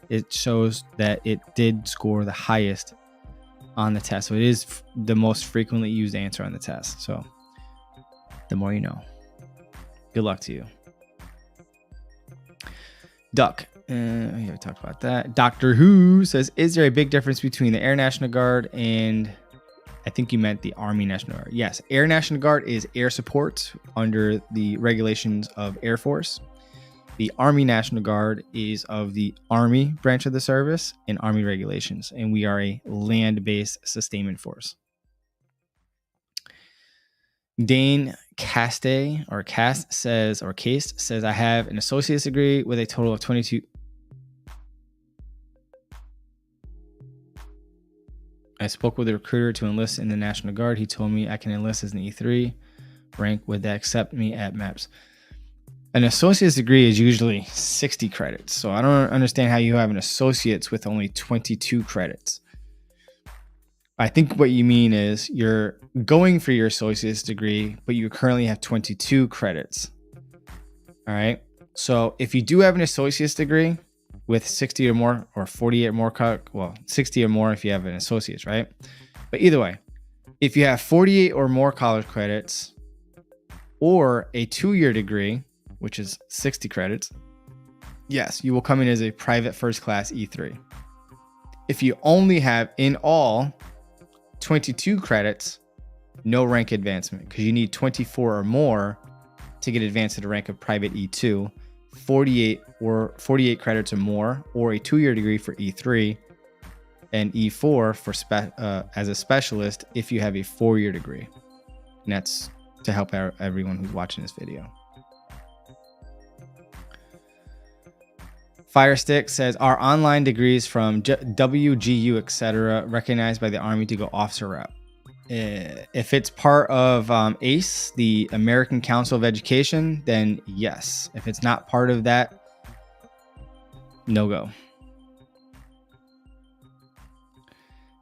it shows that it did score the highest on the test. So it is the most frequently used answer on the test. So the more you know. Good luck to you. Duck. We already talked about that. Doctor Who says, is there a big difference between the Air National Guard and, I think you meant the Army National Guard. Yes, Air National Guard is air support under the regulations of Air Force. The Army National Guard is of the Army branch of the service and Army regulations, and we are a land-based sustainment force. Dane Cast says, I have an associate's degree with a total of 22. I spoke with a recruiter to enlist in the National Guard. He told me I can enlist as an E3 rank. Would they accept me at MEPS? An associate's degree is usually 60 credits. So I don't understand how you have an associate's with only 22 credits. I think what you mean is you're going for your associate's degree, but you currently have 22 credits. All right. So if you do have an associate's degree with 60 or more, or 48 or more, well, 60 or more if you have an associate's, right? But either way, if you have 48 or more college credits or a 2-year degree, which is 60 credits, yes, you will come in as a private first class E3. If you only have in all 22 credits, no rank advancement, because you need 24 or more to get advanced to the rank of private E2, 48 credits or more, or a 2-year degree for E3, and E4 for as a specialist if you have a 4-year degree. And that's to help everyone who's watching this video. Firestick says, are online degrees from WGU, etc., recognized by the Army to go officer route? If it's part of ACE, the American Council of Education, then yes. If it's not part of that, no go.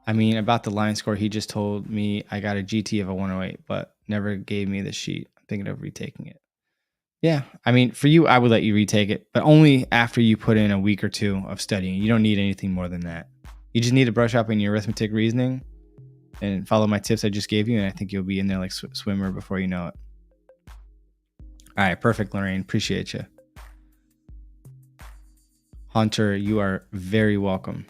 I mean, about the line score, he just told me I got a GT of a 108, but never gave me the sheet. I'm thinking of retaking it. Yeah, I mean, for you, I would let you retake it, but only after you put in a week or 2 of studying. You don't need anything more than that. You just need to brush up on your arithmetic reasoning and follow my tips I just gave you, and I think you'll be in there like swimmer before you know it. All right, perfect, Lorraine. Appreciate you. Hunter, you are very welcome.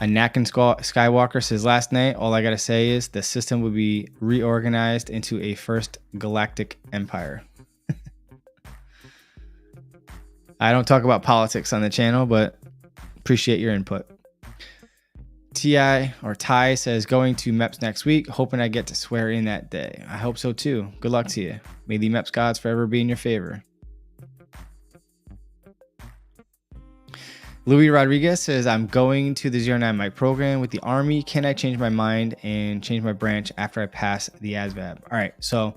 Anakin Skywalker says, last night, all I got to say is the system will be reorganized into a first galactic empire. I don't talk about politics on the channel, but appreciate your input. Ty says, going to MEPS next week, hoping I get to swear in that day. I hope so too. Good luck to you. May the MEPS gods forever be in your favor. Louis Rodriguez says, I'm going to the 09 mic program with the Army. Can I change my mind and change my branch after I pass the Asvab? All right, so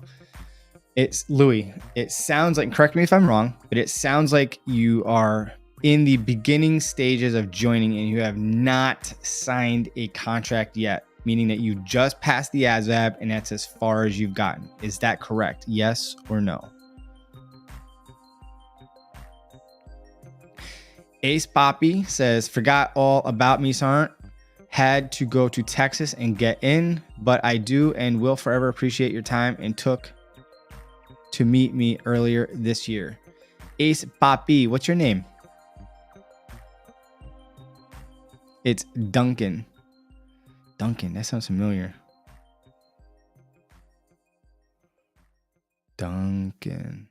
it's Louis. It sounds like, correct me if I'm wrong, but it sounds like you are in the beginning stages of joining and you have not signed a contract yet, meaning that you just passed the Asvab and that's as far as you've gotten. Is that correct? Yes or no? Ace Poppy says, forgot all about me, Sergeant. Had to go to Texas and get in, but I do and will forever appreciate your time and took to meet me earlier this year. Ace Poppy, what's your name? It's Duncan. Duncan, that sounds familiar. Duncan.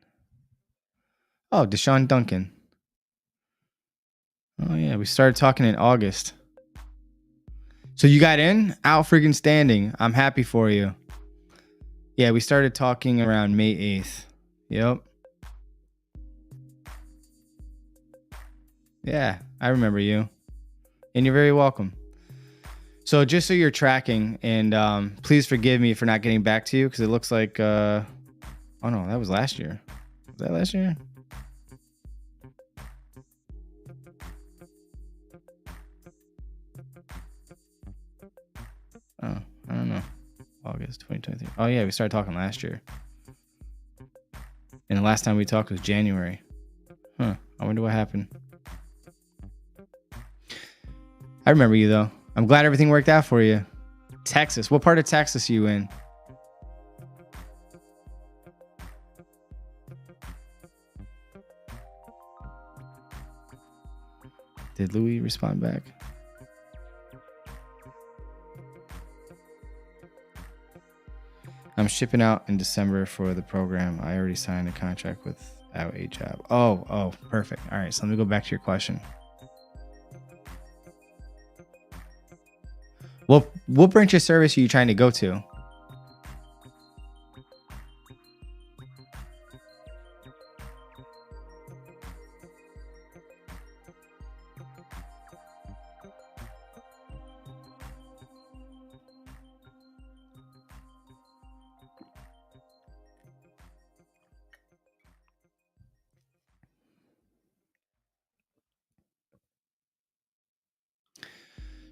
Oh, Deshaun Duncan. Oh, yeah. We started talking in August. So you got in? Out freaking standing. I'm happy for you. Yeah, we started talking around May 8th. Yep. Yeah, I remember you. And you're very welcome. So just so you're tracking, and please forgive me for not getting back to you, because it looks like, oh no, that was last year. Was that last year? Oh, I don't know. August 2023. Oh yeah, we started talking last year. And the last time we talked was January. Huh, I wonder what happened. I remember you though. I'm glad everything worked out for you. Texas. What part of Texas are you in? Did Louis respond back? I'm shipping out in December for the program. I already signed a contract without a job. Oh, perfect. All right, so let me go back to your question. What branch of service are you trying to go to?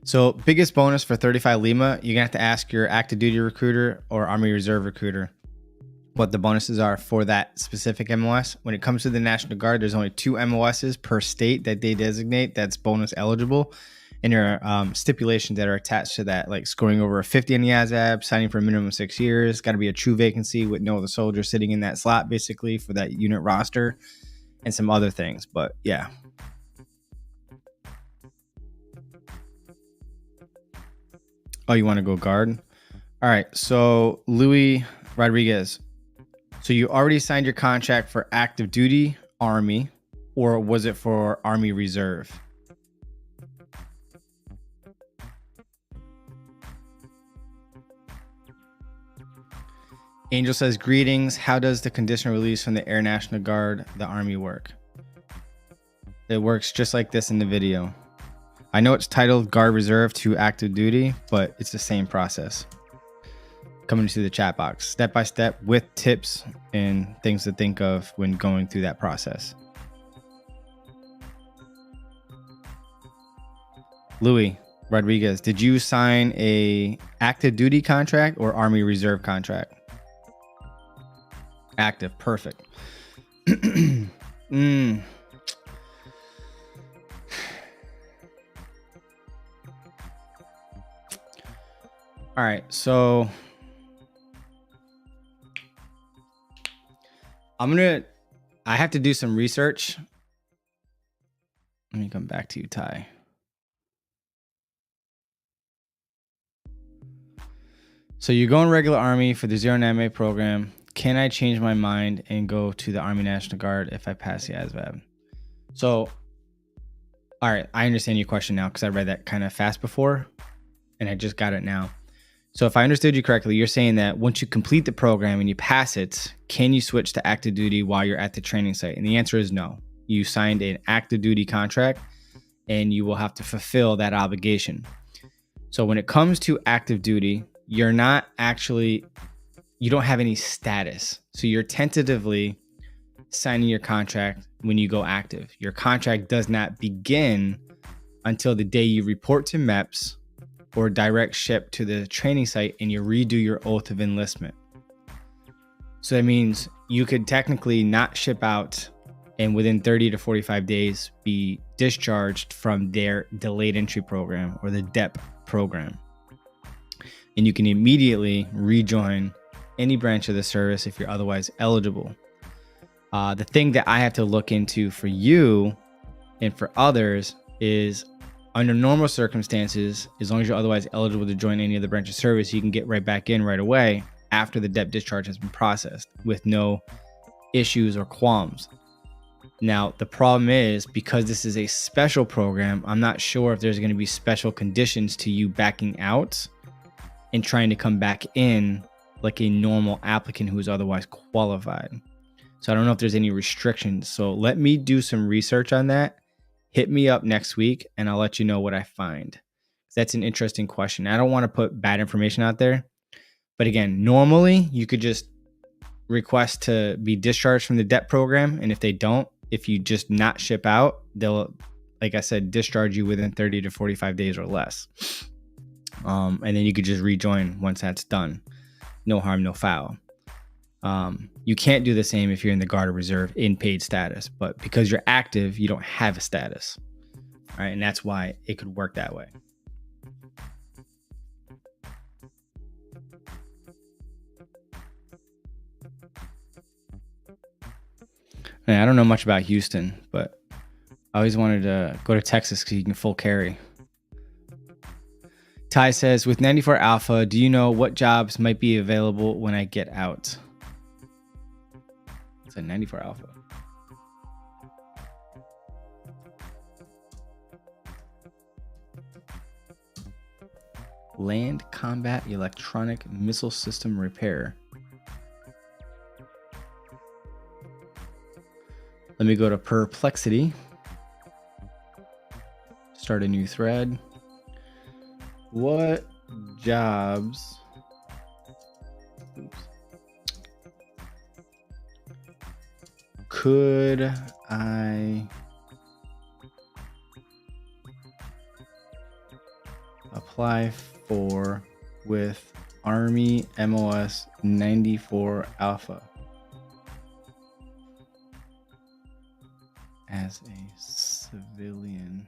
So biggest bonus for 35 Lima, you're gonna have to ask your active duty recruiter or Army Reserve recruiter what the bonuses are for that specific MOS. When it comes to the National Guard, there's only 2 MOSs per state that they designate that's bonus eligible. And there are stipulations that are attached to that, like scoring over a 50 on the Asvab, signing for a minimum of 6 years, got to be a true vacancy with no other soldier sitting in that slot, basically, for that unit roster, and some other things. But yeah. Oh, you want to go guard? All right. So Louis Rodriguez. So you already signed your contract for active duty Army, or was it for Army Reserve? Angel says, greetings. How does the conditional release from the Air National Guard, the Army work? It works just like this in the video. I know it's titled Guard Reserve to Active Duty, but it's the same process. Coming to the chat box, step by step, with tips and things to think of when going through that process. Louis Rodriguez, did you sign a active duty contract or Army Reserve contract? Active, perfect. All right, so I have to do some research. Let me come back to you, Ty. So you're going regular Army for the 09MA program. Can I change my mind and go to the Army National Guard if I pass the ASVAB? So, all right, I understand your question now because I read that kind of fast before and I just got it now. So if I understood you correctly, you're saying that once you complete the program and you pass it, can you switch to active duty while you're at the training site? And the answer is no. You signed an active duty contract and you will have to fulfill that obligation. So when it comes to active duty, you're not actually, you don't have any status. So you're tentatively signing your contract when you go active. Your contract does not begin until the day you report to MEPS or direct ship to the training site and you redo your oath of enlistment. So that means you could technically not ship out and within 30 to 45 days be discharged from their delayed entry program or the DEP program. And you can immediately rejoin any branch of the service if you're otherwise eligible. The thing that I have to look into for you and for others is under normal circumstances, as long as you're otherwise eligible to join any of the branch of service, you can get right back in right away after the DEP discharge has been processed with no issues or qualms. Now, the problem is because this is a special program, I'm not sure if there's going to be special conditions to you backing out and trying to come back in like a normal applicant who's otherwise qualified. So I don't know if there's any restrictions. So let me do some research on that. Hit me up next week and I'll let you know what I find. That's an interesting question. I don't want to put bad information out there. But again, normally you could just request to be discharged from the DEP program. And if they don't, if you just not ship out, they'll, like I said, discharge you within 30 to 45 days or less. And then you could just rejoin once that's done. No harm, no foul. You can't do the same if you're in the Guard or Reserve in paid status, but because you're active, you don't have a status. All right, and that's why it could work that way. I don't know much about Houston, but I always wanted to go to Texas because you can full carry. Ty says, with 94 Alpha, do you know what jobs might be available when I get out? It's a 94 Alpha. Land Combat Electronic Missile System Repair. Let me go to Perplexity. Start a new thread. What jobs could I apply for with Army MOS 94 Alpha as a civilian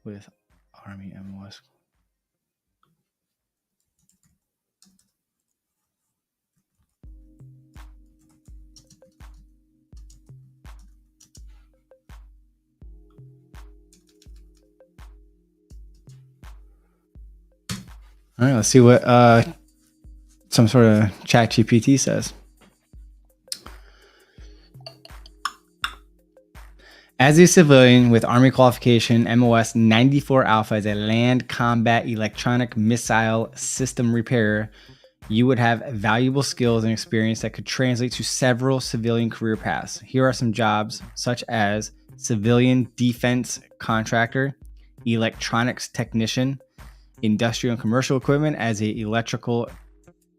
with Army MOS. All right, let's see what some sort of chat GPT says. As a civilian with Army qualification, MOS 94 Alpha as a land combat electronic missile system repairer, you would have valuable skills and experience that could translate to several civilian career paths. Here are some jobs such as civilian defense contractor, electronics technician, industrial and commercial equipment as a electrical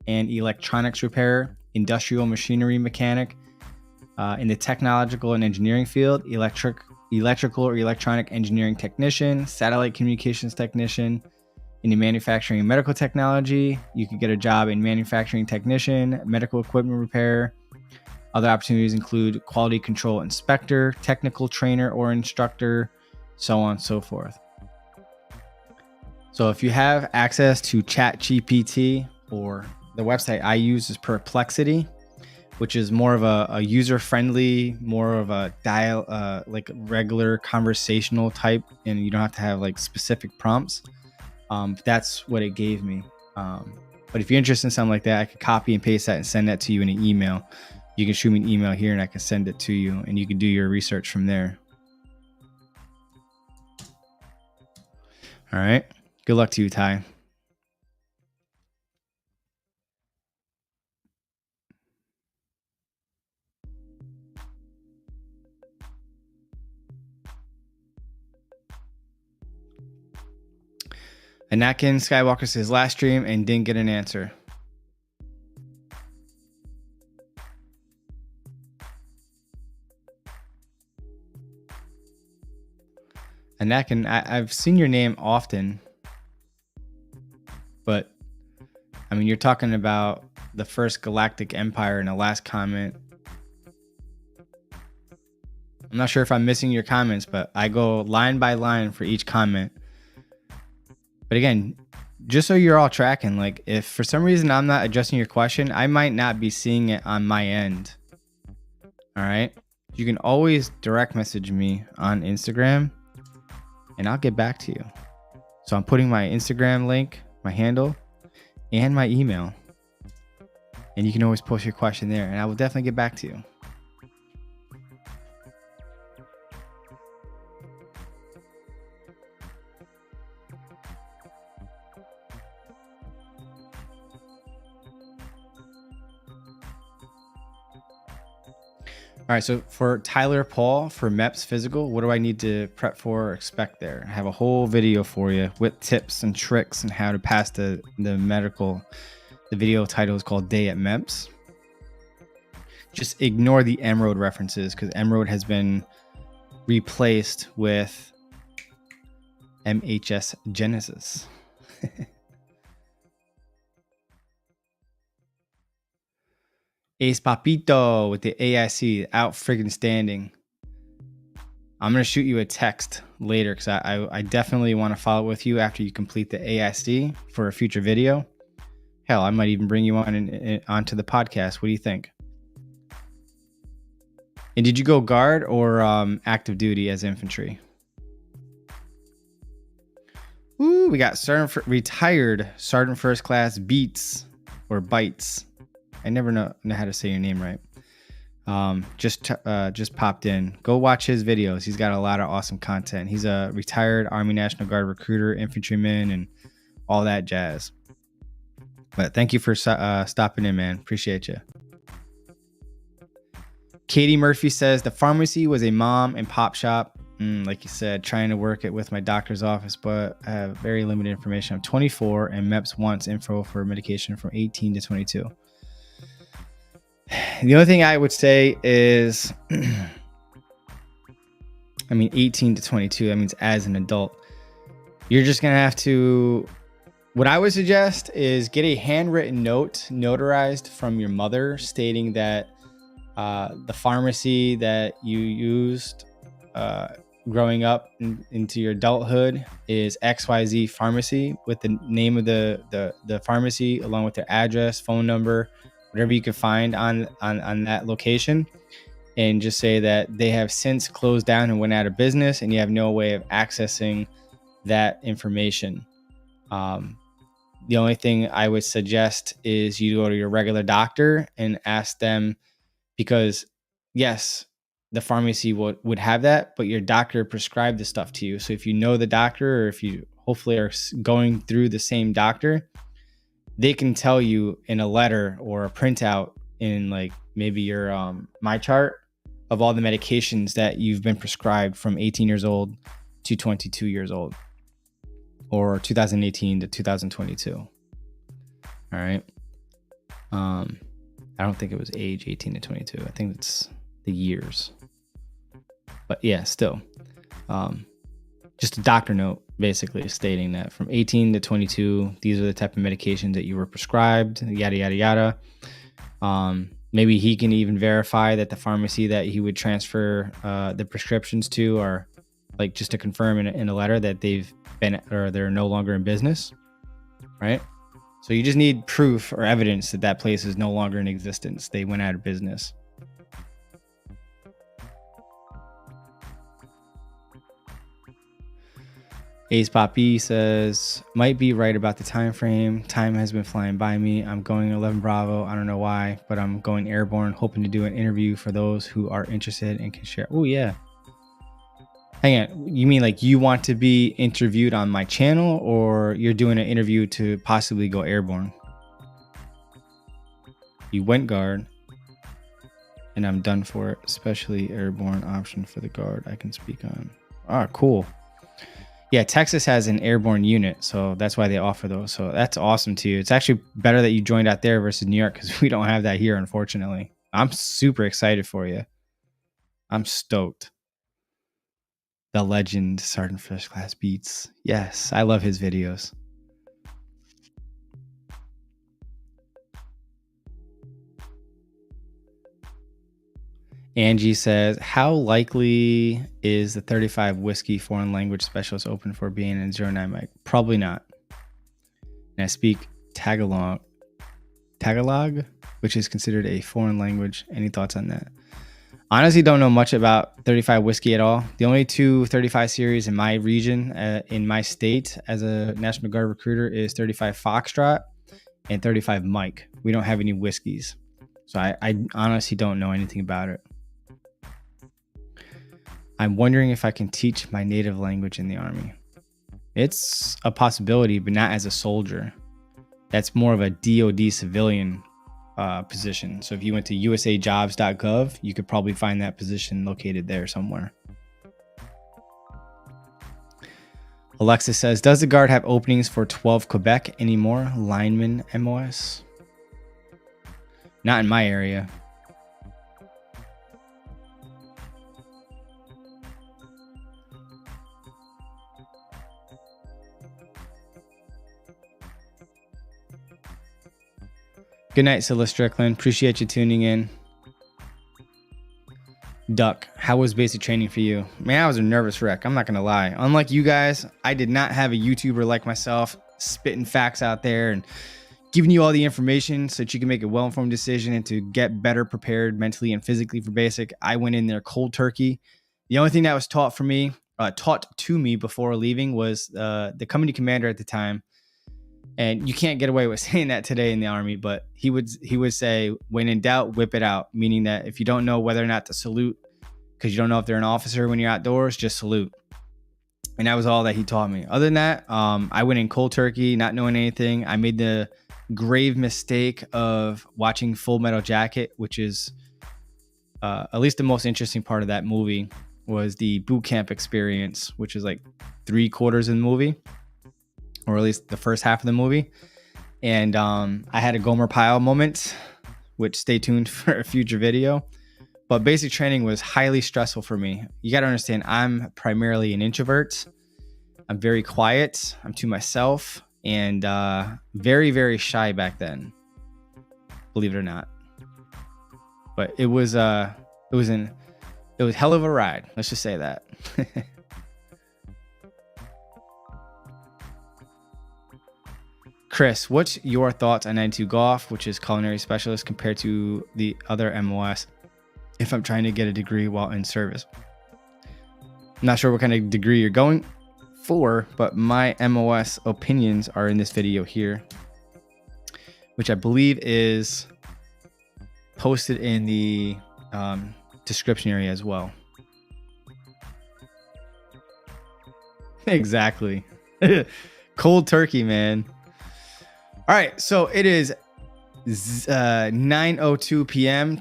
and electronics repairer, industrial machinery mechanic, in the technological and engineering field, electrical or electronic engineering technician, satellite communications technician. In the manufacturing and medical technology, you could get a job in manufacturing technician, medical equipment repair. Other opportunities include quality control inspector, technical trainer or instructor, so on and so forth. So if you have access to ChatGPT, or the website I use is Perplexity, which is more of a user-friendly, more of a like regular conversational type, and you don't have to have like specific prompts. That's what it gave me. But if you're interested in something like that, I could copy and paste that and send that to you in an email. You can shoot me an email here and I can send it to you, and you can do your research from there. All right. Good luck to you, Ty. Anakin Skywalker says last stream and didn't get an answer. Anakin, I've seen your name often, but I mean, you're talking about the first galactic empire in the last comment. I'm not sure if I'm missing your comments, but I go line by line for each comment. But again, just so you're all tracking, like if for some reason I'm not addressing your question, I might not be seeing it on my end. All right. You can always direct message me on Instagram and I'll get back to you. So I'm putting my Instagram link, my handle, and my email. And you can always post your question there and I will definitely get back to you. All right, so for Tyler Paul for MEPS physical, what do I need to prep for or expect there? I have a whole video for you with tips and tricks and how to pass the medical. The video title is called Day at MEPS. Just ignore the M-Road references because M-Road has been replaced with MHS Genesis. Ace Papito with the AIC out friggin' standing. I'm going to shoot you a text later because I definitely want to follow with you after you complete the AIC for a future video. Hell, I might even bring you onto the podcast. What do you think? And did you go guard or active duty as infantry? Ooh, we got retired Sergeant First Class Beats or Bites. I never know how to say your name right. Just popped in. Go watch his videos. He's got a lot of awesome content. He's a retired Army National Guard recruiter, infantryman, and all that jazz. But thank you for stopping in, man. Appreciate you. Katie Murphy says the pharmacy was a mom and pop shop. Like you said, trying to work it with my doctor's office, but I have very limited information. I'm 24 and MEPS wants info for medication from 18 to 22. The only thing I would say is, 18 to 22, that means as an adult. You're just going to have to, what I would suggest is get a handwritten note notarized from your mother stating that the pharmacy that you used growing up into your adulthood is XYZ pharmacy, with the name of the pharmacy along with their address, phone number, whatever you can find on that location, and just say that they have since closed down and went out of business and you have no way of accessing that information. The only thing I would suggest is you go to your regular doctor and ask them, because yes, the pharmacy would have that, but your doctor prescribed the stuff to you. So if you know the doctor, or if you hopefully are going through the same doctor, they can tell you in a letter or a printout in like maybe your my chart of all the medications that you've been prescribed from 18 years old to 22 years old, or 2018 to 2022. All right. I don't think it was age 18 to 22. I think it's the years. But yeah, still. Just a doctor note basically stating that from 18 to 22, these are the type of medications that you were prescribed, yada, yada, yada. Maybe he can even verify that the pharmacy that he would transfer the prescriptions to are, like, just to confirm in a letter that they've been, or they're no longer in business, right? So you just need proof or evidence that that place is no longer in existence. They went out of business. Ace Poppy says, might be right about the time frame. Time has been flying by me. I'm going 11 Bravo. I don't know why, but I'm going airborne, hoping to do an interview for those who are interested and can share. Oh, yeah. Hang on. You mean like you want to be interviewed on my channel, or you're doing an interview to possibly go airborne? You went guard, and I'm done for it, especially airborne option for the guard I can speak on. Ah, cool. Yeah, Texas has an airborne unit, so that's why they offer those. So that's awesome too. It's actually better that you joined out there versus New York, because we don't have that here, unfortunately. I'm super excited for you. I'm stoked. The legend Sergeant First Class Beats. Yes, I love his videos. Angie says, how likely is the 35 whiskey foreign language specialist open for being in 09 mic? Probably not. And I speak Tagalog, which is considered a foreign language. Any thoughts on that? Honestly, don't know much about 35 whiskey at all. The only two 35 series in my region, in my state as a National Guard recruiter, is 35 Foxtrot and 35 Mike. We don't have any whiskeys. So I honestly don't know anything about it. I'm wondering if I can teach my native language in the Army. It's a possibility, but not as a soldier. That's more of a DoD civilian position. So if you went to USAJobs.gov, you could probably find that position located there somewhere. Alexa says, does the Guard have openings for 12 Quebec anymore? Lineman MOS? Not in my area. Good night, Scylla Strickland. Appreciate you tuning in. Duck, how was basic training for you? Man, I was a nervous wreck. I'm not going to lie. Unlike you guys, I did not have a YouTuber like myself spitting facts out there and giving you all the information so that you can make a well-informed decision and to get better prepared mentally and physically for basic. I went in there cold turkey. The only thing that was taught to me before leaving was the company commander at the time. And you can't get away with saying that today in the Army, but he would say, when in doubt, whip it out. Meaning that if you don't know whether or not to salute, because you don't know if they're an officer when you're outdoors, just salute. And that was all that he taught me. Other than that, I went in cold turkey, not knowing anything. I made the grave mistake of watching Full Metal Jacket, which is at least the most interesting part of that movie was the boot camp experience, which is like 3/4 of the movie, or at least the first half of the movie. And I had a Gomer Pyle moment, which stay tuned for a future video. But basic training was highly stressful for me. You got to understand, I'm primarily an introvert. I'm very quiet. I'm to myself, and very, very shy back then, believe it or not. But it was hell of a ride. Let's just say that. Chris, what's your thoughts on 92 Golf, which is culinary specialist, compared to the other MOS if I'm trying to get a degree while in service? I'm not sure what kind of degree you're going for, but my MOS opinions are in this video here, which I believe is posted in the description area as well. Exactly. Cold turkey, man. All right, so it is 9:02 p.m.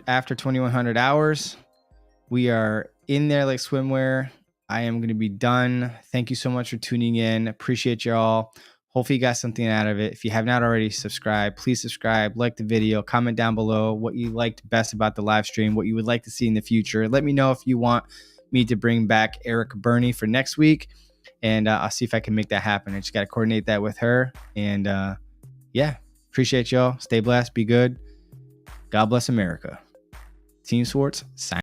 after 2100 hours. We are in there like swimwear. I am going to be done. Thank you so much for tuning in. Appreciate y'all. Hopefully you got something out of it. If you have not already subscribed, please subscribe, like the video, comment down below what you liked best about the live stream, what you would like to see in the future. Let me know if you want me to bring back Erica Burney for next week. And I'll see if I can make that happen. I just got to coordinate that with her. And yeah, appreciate y'all. Stay blessed. Be good. God bless America. Team Swartz, sign.